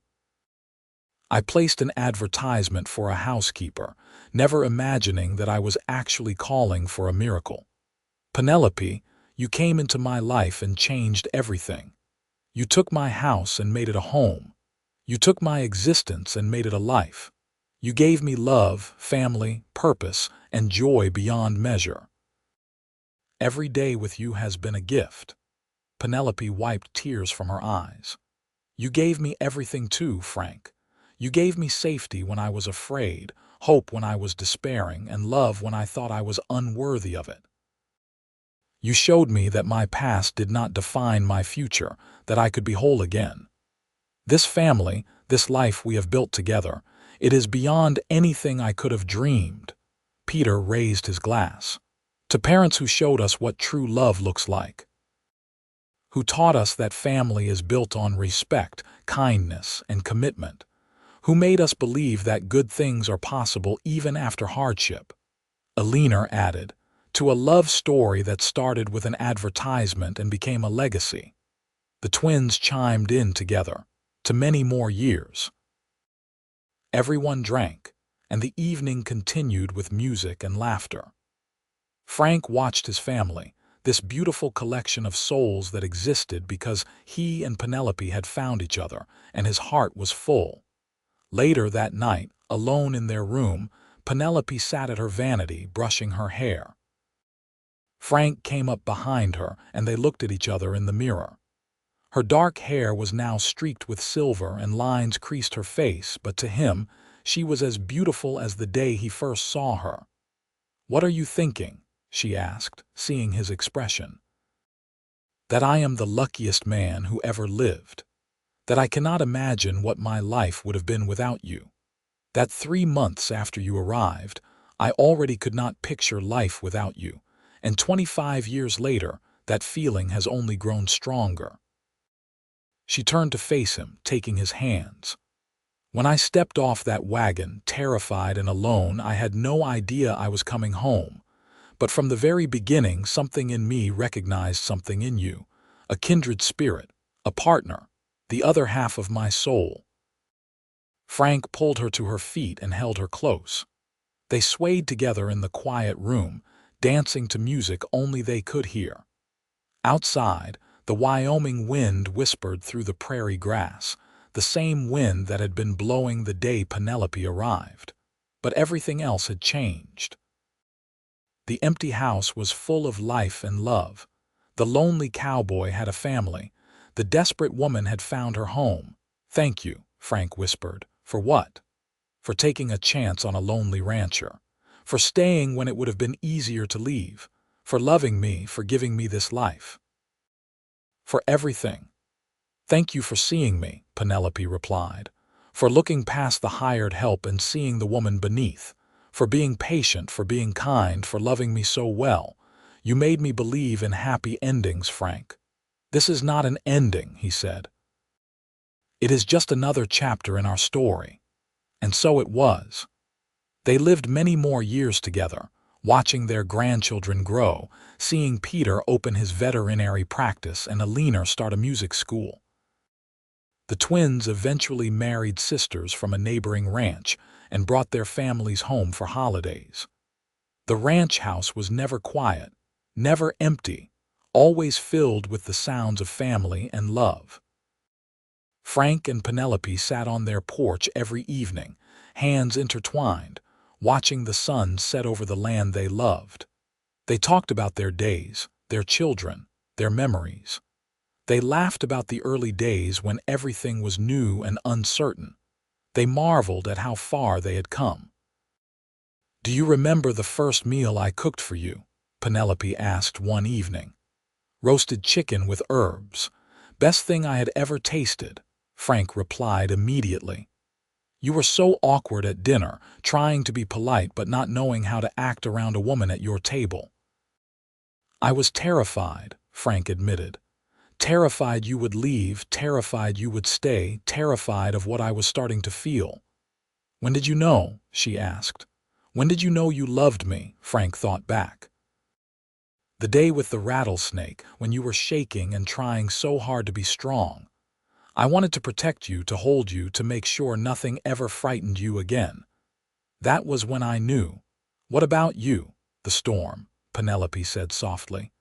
I placed an advertisement for a housekeeper, never imagining that I was actually calling for a miracle. Penelope, you came into my life and changed everything. You took my house and made it a home. You took my existence and made it a life. You gave me love, family, purpose, and joy beyond measure. Every day with you has been a gift. Penelope wiped tears from her eyes. You gave me everything too, Frank. You gave me safety when I was afraid, hope when I was despairing, and love when I thought I was unworthy of it. You showed me that my past did not define my future, that I could be whole again. This family, this life we have built together, it is beyond anything I could have dreamed. Peter raised his glass. To parents who showed us what true love looks like, who taught us that family is built on respect, kindness, and commitment, who made us believe that good things are possible even after hardship. Alina added, to a love story that started with an advertisement and became a legacy. The twins chimed in together, to many more years. Everyone drank, and the evening continued with music and laughter. Frank watched his family, this beautiful collection of souls that existed because he and Penelope had found each other, and his heart was full. Later that night, alone in their room, Penelope sat at her vanity, brushing her hair. Frank came up behind her, and they looked at each other in the mirror. Her dark hair was now streaked with silver and lines creased her face, but to him, she was as beautiful as the day he first saw her. "What are you thinking?" she asked, seeing his expression. "That I am the luckiest man who ever lived. That I cannot imagine what my life would have been without you. That 3 months after you arrived, I already could not picture life without you, and 25 years later, that feeling has only grown stronger." She turned to face him, taking his hands. "When I stepped off that wagon, terrified and alone, I had no idea I was coming home. But from the very beginning, something in me recognized something in you, a kindred spirit, a partner, the other half of my soul." Frank pulled her to her feet and held her close. They swayed together in the quiet room, dancing to music only they could hear. Outside, the Wyoming wind whispered through the prairie grass, the same wind that had been blowing the day Penelope arrived. But everything else had changed. The empty house was full of life and love. The lonely cowboy had a family. The desperate woman had found her home. "Thank you," Frank whispered. "For what?" "For taking a chance on a lonely rancher. For staying when it would have been easier to leave. For loving me, for giving me this life. For everything." "Thank you for seeing me," Penelope replied. "For looking past the hired help and seeing the woman beneath. For being patient, for being kind, for loving me so well. You made me believe in happy endings, Frank." "This is not an ending," he said. "It is just another chapter in our story." And so it was. They lived many more years together, watching their grandchildren grow, seeing Peter open his veterinary practice and Alina start a music school. The twins eventually married sisters from a neighboring ranch and brought their families home for holidays. The ranch house was never quiet, never empty, always filled with the sounds of family and love. Frank and Penelope sat on their porch every evening, hands intertwined, watching the sun set over the land they loved. They talked about their days, their children, their memories. They laughed about the early days when everything was new and uncertain. They marveled at how far they had come. "Do you remember the first meal I cooked for you?" Penelope asked one evening. "Roasted chicken with herbs. Best thing I had ever tasted," Frank replied immediately. "You were so awkward at dinner, trying to be polite but not knowing how to act around a woman at your table." "I was terrified," Frank admitted. "Terrified you would leave, terrified you would stay, terrified of what I was starting to feel." "When did you know?" she asked. "When did you know you loved me?" Frank thought back. "The day with the rattlesnake, when you were shaking and trying so hard to be strong. I wanted to protect you, to hold you, to make sure nothing ever frightened you again. That was when I knew." "What about you?" "The storm," Penelope said softly.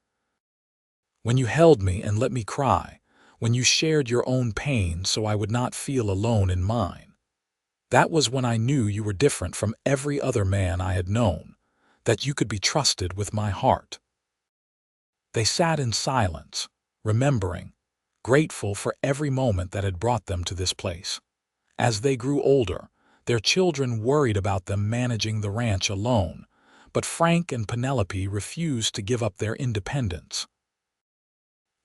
"When you held me and let me cry, when you shared your own pain so I would not feel alone in mine. That was when I knew you were different from every other man I had known, that you could be trusted with my heart." They sat in silence, remembering, grateful for every moment that had brought them to this place. As they grew older, their children worried about them managing the ranch alone, but Frank and Penelope refused to give up their independence.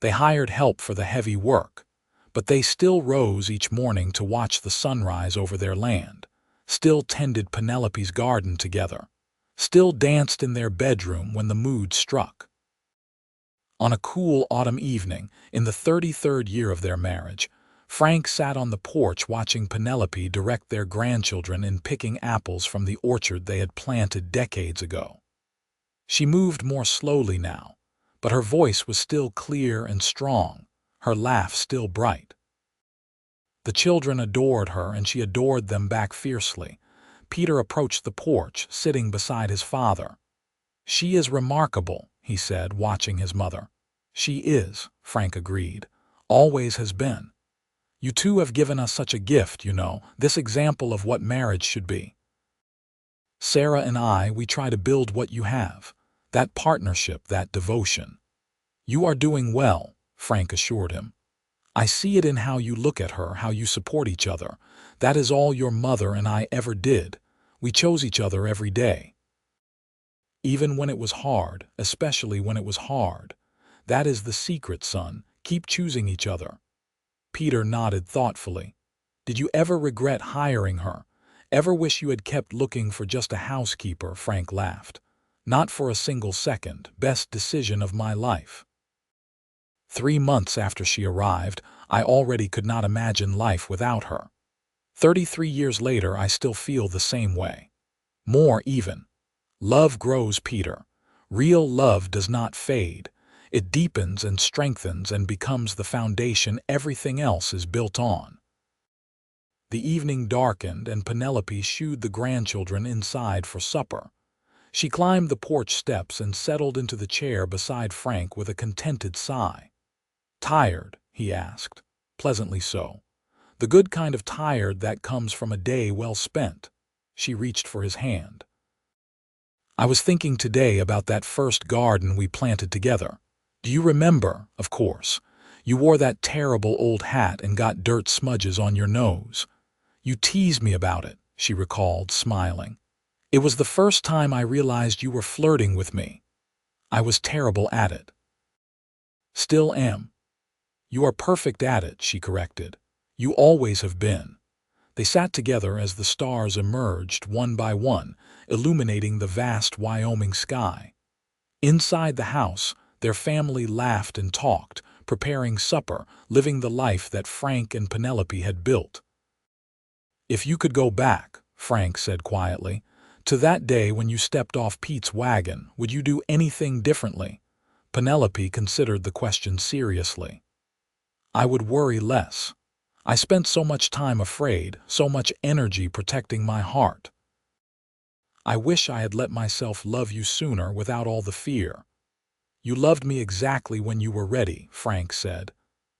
They hired help for the heavy work, but they still rose each morning to watch the sunrise over their land, still tended Penelope's garden together, still danced in their bedroom when the mood struck. On a cool autumn evening, in the 33rd year of their marriage, Frank sat on the porch watching Penelope direct their grandchildren in picking apples from the orchard they had planted decades ago. She moved more slowly now, but her voice was still clear and strong, her laugh still bright. The children adored her and she adored them back fiercely. Peter approached the porch, sitting beside his father. "She is remarkable," he said, watching his mother. "She is," Frank agreed. "Always has been. You two have given us such a gift, you know, this example of what marriage should be. Sarah and I, we try to build what you have, that partnership, that devotion." "You are doing well," Frank assured him. "I see it in how you look at her, how you support each other. That is all your mother and I ever did. We chose each other every day. Even when it was hard, especially when it was hard. That is the secret, son. Keep choosing each other." Peter nodded thoughtfully. "Did you ever regret hiring her? Ever wish you had kept looking for just a housekeeper?" Frank laughed. "Not for a single second. Best decision of my life." 3 months after she arrived, I already could not imagine life without her. 33 years later, I still feel the same way. More even. Love grows, Peter. Real love does not fade. It deepens and strengthens and becomes the foundation everything else is built on. The evening darkened and Penelope shooed the grandchildren inside for supper. She climbed the porch steps and settled into the chair beside Frank with a contented sigh. "Tired?" he asked, pleasantly so. "The good kind of tired that comes from a day well spent." She reached for his hand. "I was thinking today about that first garden we planted together. Do you remember? Of course. You wore that terrible old hat and got dirt smudges on your nose. You teased me about it," she recalled, smiling. "It was the first time I realized you were flirting with me. I was terrible at it." "Still am." "You are perfect at it," she corrected. "You always have been." They sat together as the stars emerged one by one, illuminating the vast Wyoming sky. Inside the house, their family laughed and talked, preparing supper, living the life that Frank and Penelope had built. "If you could go back," Frank said quietly, "to that day when you stepped off Pete's wagon, would you do anything differently?" Penelope considered the question seriously. "I would worry less. I spent so much time afraid, so much energy protecting my heart. I wish I had let myself love you sooner without all the fear." "You loved me exactly when you were ready," Frank said.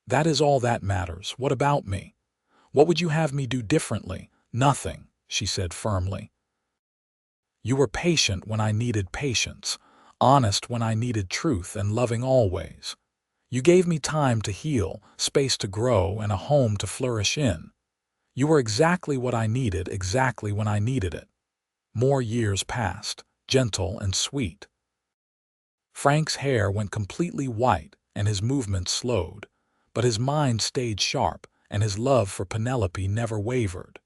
"That is all that matters. What about me? What would you have me do differently?" "Nothing," she said firmly. "You were patient when I needed patience, honest when I needed truth, and loving always. You gave me time to heal, space to grow, and a home to flourish in. You were exactly what I needed, exactly when I needed it." More years passed, gentle and sweet. Frank's hair went completely white and his movements slowed, but his mind stayed sharp and his love for Penelope never wavered.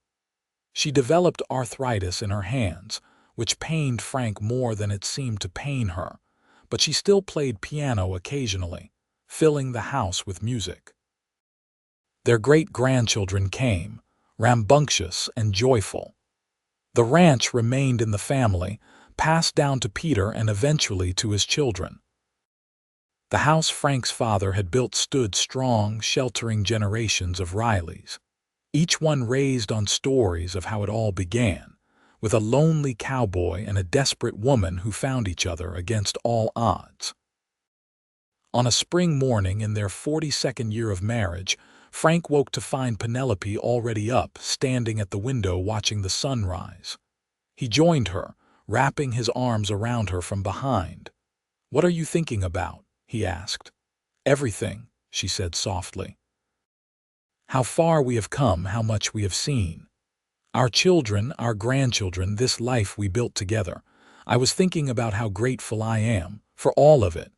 She developed arthritis in her hands, which pained Frank more than it seemed to pain her, but she still played piano occasionally, filling the house with music. Their great-grandchildren came, rambunctious and joyful. The ranch remained in the family, passed down to Peter and eventually to his children. The house Frank's father had built stood strong, sheltering generations of Rileys, each one raised on stories of how it all began, with a lonely cowboy and a desperate woman who found each other against all odds. On a spring morning in their 42nd year of marriage, Frank woke to find Penelope already up, standing at the window watching the sun rise. He joined her, wrapping his arms around her from behind. "What are you thinking about?" he asked. "Everything," she said softly. "How far we have come, how much we have seen. Our children, our grandchildren, this life we built together. I was thinking about how grateful I am for all of it.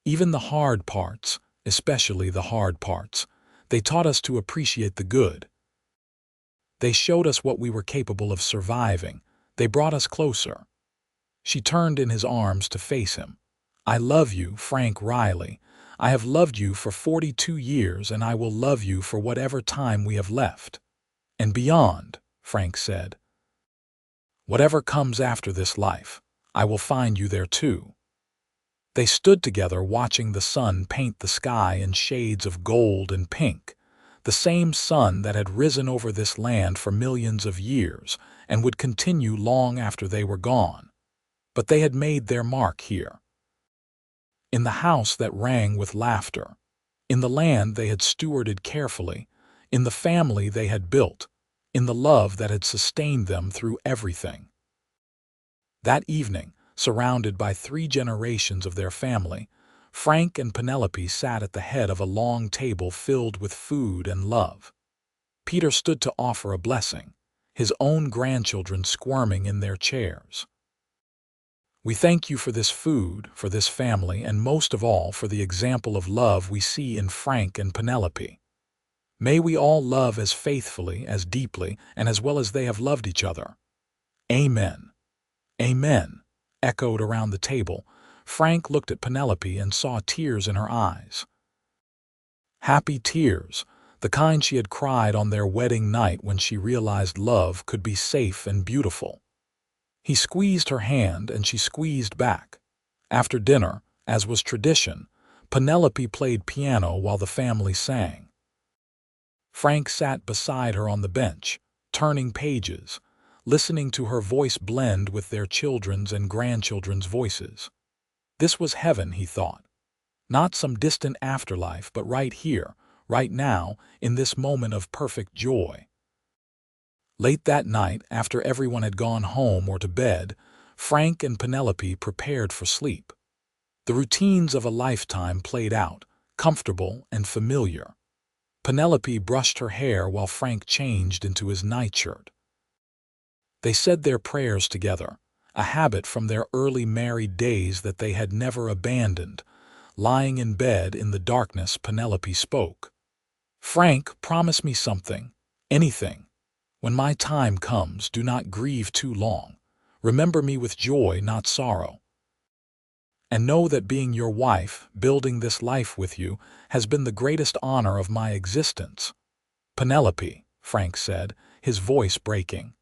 Even the hard parts, especially the hard parts. They taught us to appreciate the good. They showed us what we were capable of surviving. They brought us closer." She turned in his arms to face him. "I love you, Frank Riley. I have loved you for 42 years, and I will love you for whatever time we have left. And beyond," Frank said. "Whatever comes after this life, I will find you there too." They stood together watching the sun paint the sky in shades of gold and pink, the same sun that had risen over this land for millions of years and would continue long after they were gone. But they had made their mark here. In the house that rang with laughter, in the land they had stewarded carefully, in the family they had built, in the love that had sustained them through everything. That evening, surrounded by 3 generations of their family, Frank and Penelope sat at the head of a long table filled with food and love. Peter stood to offer a blessing, his own grandchildren squirming in their chairs. "We thank you for this food, for this family, and most of all for the example of love we see in Frank and Penelope. May we all love as faithfully, as deeply, and as well as they have loved each other. Amen." "Amen," echoed around the table. Frank looked at Penelope and saw tears in her eyes. Happy tears, the kind she had cried on their wedding night when she realized love could be safe and beautiful. He squeezed her hand and she squeezed back. After dinner, as was tradition, Penelope played piano while the family sang. Frank sat beside her on the bench, turning pages, listening to her voice blend with their children's and grandchildren's voices. This was heaven, he thought. Not some distant afterlife, but right here, right now, in this moment of perfect joy. Late that night, after everyone had gone home or to bed, Frank and Penelope prepared for sleep. The routines of a lifetime played out, comfortable and familiar. Penelope brushed her hair while Frank changed into his nightshirt. They said their prayers together, a habit from their early married days that they had never abandoned. Lying in bed in the darkness, Penelope spoke. "Frank, promise me something, anything. When my time comes, do not grieve too long. Remember me with joy, not sorrow. And know that being your wife, building this life with you, has been the greatest honor of my existence." "Penelope," Frank said, his voice breaking.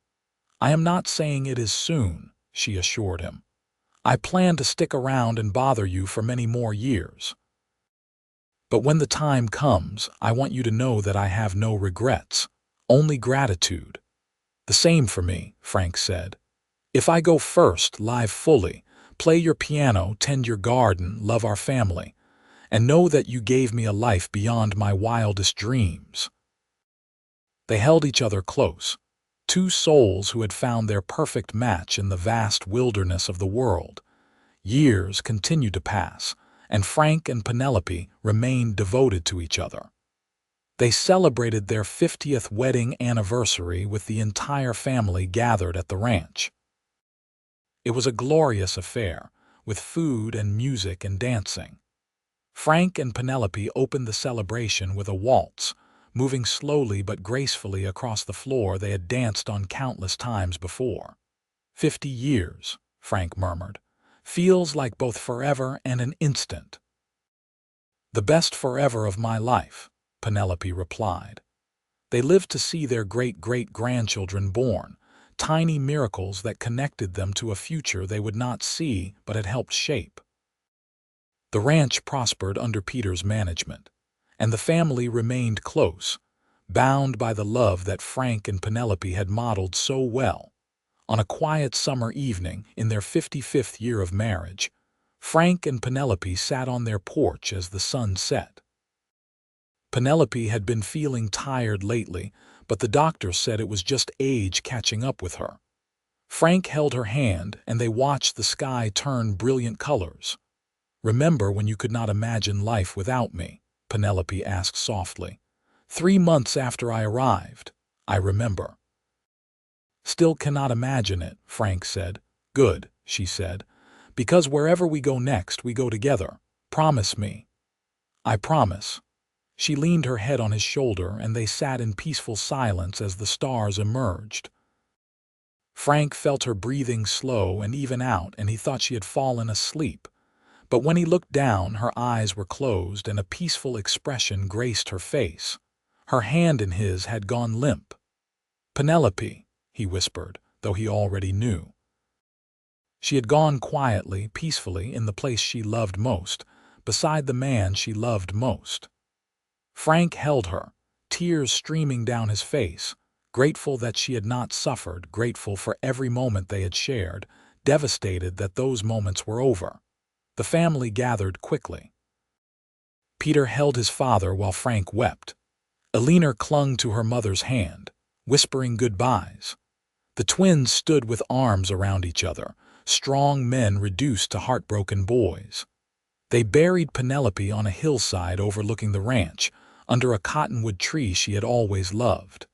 "I am not saying it is soon," she assured him. "I plan to stick around and bother you for many more years. But when the time comes, I want you to know that I have no regrets, only gratitude." "The same for me," Frank said. "If I go first, live fully, play your piano, tend your garden, love our family, and know that you gave me a life beyond my wildest dreams." They held each other close, two souls who had found their perfect match in the vast wilderness of the world. Years continued to pass, and Frank and Penelope remained devoted to each other. They celebrated their 50th wedding anniversary with the entire family gathered at the ranch. It was a glorious affair, with food and music and dancing. Frank and Penelope opened the celebration with a waltz, moving slowly but gracefully across the floor they had danced on countless times before. 50 years, Frank murmured. Feels like both forever and an instant. The best forever of my life, Penelope replied. They lived to see their great-great-grandchildren born, tiny miracles that connected them to a future they would not see but had helped shape. The ranch prospered under Peter's management, and the family remained close, bound by the love that Frank and Penelope had modeled so well. On a quiet summer evening in their 55th year of marriage, Frank and Penelope sat on their porch as the sun set. Penelope had been feeling tired lately, but the doctor said it was just age catching up with her. Frank held her hand, and they watched the sky turn brilliant colors. "Remember when you could not imagine life without me?" Penelope asked softly. "3 months after I arrived, I remember." "Still cannot imagine it," Frank said. "Good," she said, "because wherever we go next, we go together. Promise me." "I promise." She leaned her head on his shoulder, and they sat in peaceful silence as the stars emerged. Frank felt her breathing slow and even out, and he thought she had fallen asleep. But when he looked down, her eyes were closed and a peaceful expression graced her face. Her hand in his had gone limp. "Penelope," he whispered, though he already knew. She had gone quietly, peacefully, in the place she loved most, beside the man she loved most. Frank held her, tears streaming down his face, grateful that she had not suffered, grateful for every moment they had shared, devastated that those moments were over. The family gathered quickly. Peter held his father while Frank wept. Eleanor clung to her mother's hand, whispering goodbyes. The twins stood with arms around each other, strong men reduced to heartbroken boys. They buried Penelope on a hillside overlooking the ranch, under a cottonwood tree she had always loved.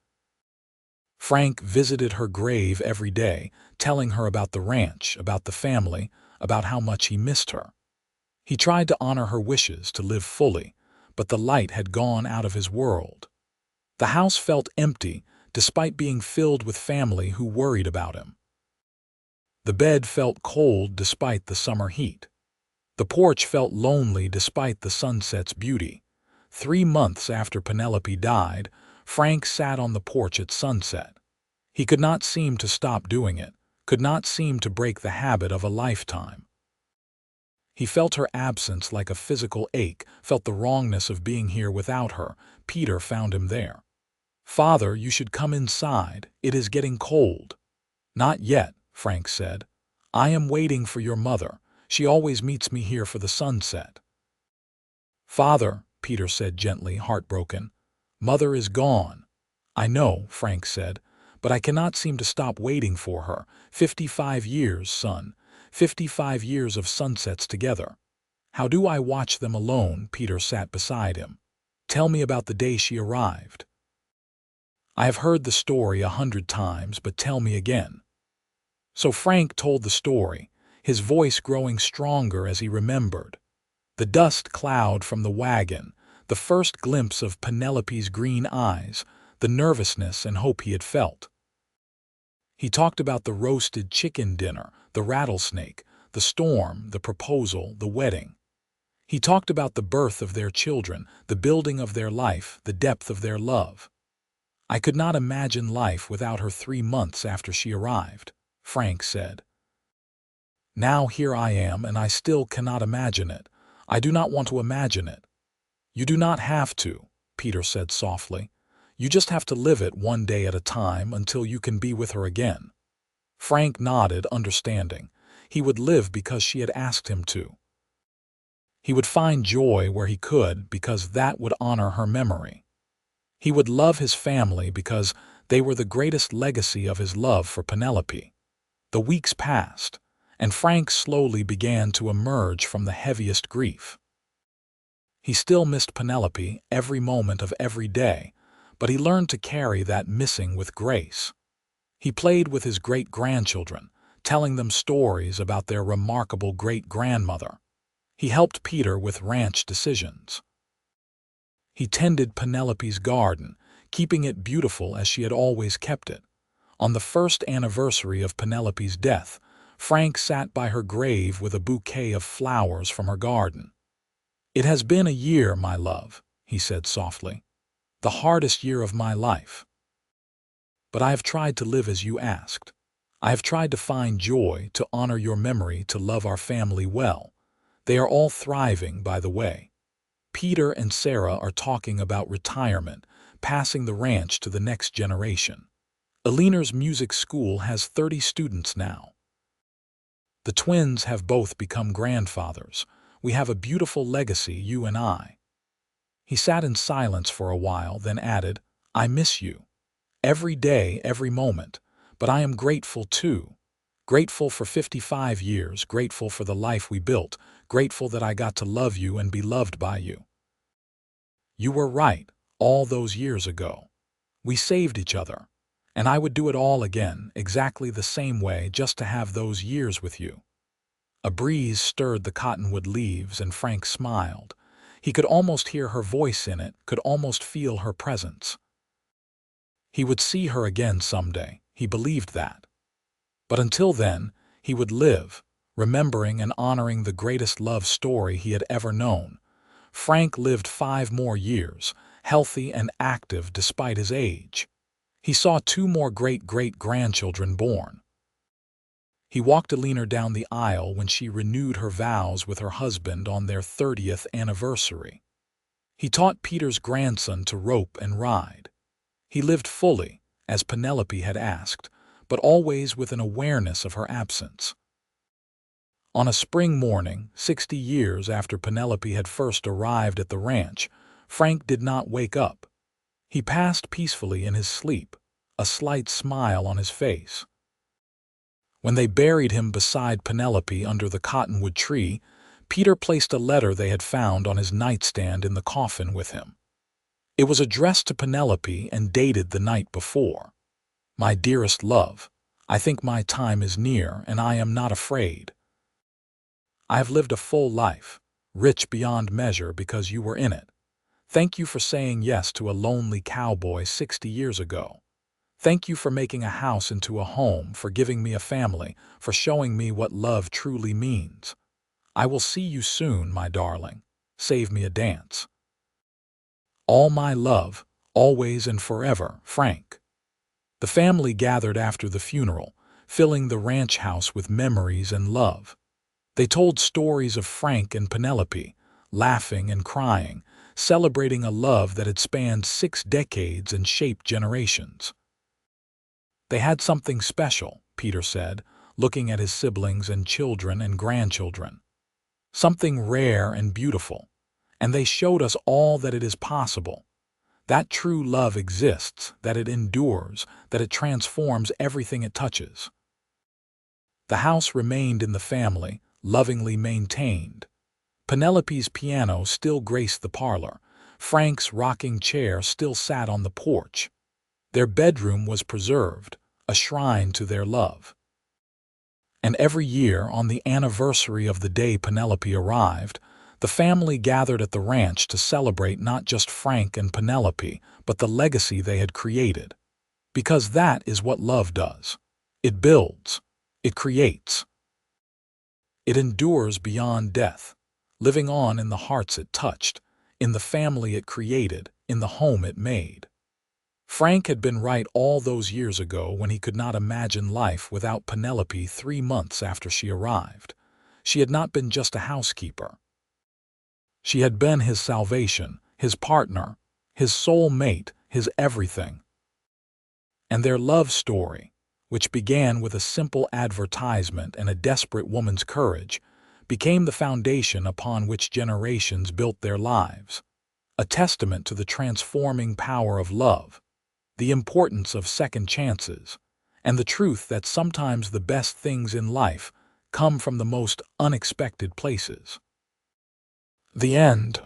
Frank visited her grave every day, telling her about the ranch, about the family, about how much he missed her. He tried to honor her wishes to live fully, but the light had gone out of his world. The house felt empty, despite being filled with family who worried about him. The bed felt cold despite the summer heat. The porch felt lonely despite the sunset's beauty. 3 months after Penelope died, Frank sat on the porch at sunset. He could not seem to stop doing it, could not seem to break the habit of a lifetime. He felt her absence like a physical ache, felt the wrongness of being here without her. Peter found him there. "Father, you should come inside. It is getting cold." "Not yet," Frank said. "I am waiting for your mother. She always meets me here for the sunset." "Father," Peter said gently, heartbroken, "Mother is gone." "I know," Frank said, "but I cannot seem to stop waiting for her. 55 years, son. 55 years of sunsets together. How do I watch them alone?" Peter sat beside him. "Tell me about the day she arrived." "I have heard the story 100 times, but tell me again." So Frank told the story, his voice growing stronger as he remembered. The dust cloud from the wagon, the first glimpse of Penelope's green eyes, the nervousness and hope he had felt. He talked about the roasted chicken dinner, the rattlesnake, the storm, the proposal, the wedding. He talked about the birth of their children, the building of their life, the depth of their love. "I could not imagine life without her 3 months after she arrived," Frank said. "Now here I am, and I still cannot imagine it. I do not want to imagine it." "You do not have to," Peter said softly. "You just have to live it one day at a time until you can be with her again." Frank nodded, understanding. He would live because she had asked him to. He would find joy where he could because that would honor her memory. He would love his family because they were the greatest legacy of his love for Penelope. The weeks passed, and Frank slowly began to emerge from the heaviest grief. He still missed Penelope every moment of every day, but he learned to carry that missing with grace. He played with his great-grandchildren, telling them stories about their remarkable great-grandmother. He helped Peter with ranch decisions. He tended Penelope's garden, keeping it beautiful as she had always kept it. On the first anniversary of Penelope's death, Frank sat by her grave with a bouquet of flowers from her garden. "It has been a year, my love," he said softly, "the hardest year of my life. But I have tried to live as you asked. I have tried to find joy, to honor your memory, to love our family well. They are all thriving, by the way. Peter and Sarah are talking about retirement, passing the ranch to the next generation. Elinor's music school has 30 students now. The twins have both become grandfathers. We have a beautiful legacy, you and I." He sat in silence for a while, then added, "I miss you. Every day, every moment. But I am grateful too. Grateful for 55 years, grateful for the life we built, grateful that I got to love you and be loved by you. You were right, all those years ago. We saved each other. And I would do it all again, exactly the same way, just to have those years with you." A breeze stirred the cottonwood leaves, and Frank smiled. He could almost hear her voice in it, could almost feel her presence. He would see her again someday, he believed that. But until then, he would live, remembering and honoring the greatest love story he had ever known. Frank lived 5 more years, healthy and active despite his age. He saw 2 more great-great-grandchildren born. He walked Elinor down the aisle when she renewed her vows with her husband on their 30th anniversary. He taught Peter's grandson to rope and ride. He lived fully, as Penelope had asked, but always with an awareness of her absence. On a spring morning, 60 years after Penelope had first arrived at the ranch, Frank did not wake up. He passed peacefully in his sleep, a slight smile on his face. When they buried him beside Penelope under the cottonwood tree, Peter placed a letter they had found on his nightstand in the coffin with him. It was addressed to Penelope and dated the night before. "My dearest love, I think my time is near, and I am not afraid. I have lived a full life, rich beyond measure because you were in it. Thank you for saying yes to a lonely cowboy 60 years ago. Thank you for making a house into a home, for giving me a family, for showing me what love truly means. I will see you soon, my darling. Save me a dance. All my love, always and forever, Frank." The family gathered after the funeral, filling the ranch house with memories and love. They told stories of Frank and Penelope, laughing and crying, celebrating a love that had spanned 6 decades and shaped generations. "They had something special," Peter said, looking at his siblings and children and grandchildren. "Something rare and beautiful, and they showed us all that it is possible. That true love exists, that it endures, that it transforms everything it touches." The house remained in the family, lovingly maintained. Penelope's piano still graced the parlor. Frank's rocking chair still sat on the porch. Their bedroom was preserved, a shrine to their love. And every year, on the anniversary of the day Penelope arrived, the family gathered at the ranch to celebrate not just Frank and Penelope, but the legacy they had created. Because that is what love does. It builds. It creates. It endures beyond death, living on in the hearts it touched, in the family it created, in the home it made. Frank had been right all those years ago when he could not imagine life without Penelope 3 months after she arrived. She had not been just a housekeeper. She had been his salvation, his partner, his soul mate, his everything. And their love story, which began with a simple advertisement and a desperate woman's courage, became the foundation upon which generations built their lives, a testament to the transforming power of love, the importance of second chances, and the truth that sometimes the best things in life come from the most unexpected places. The end.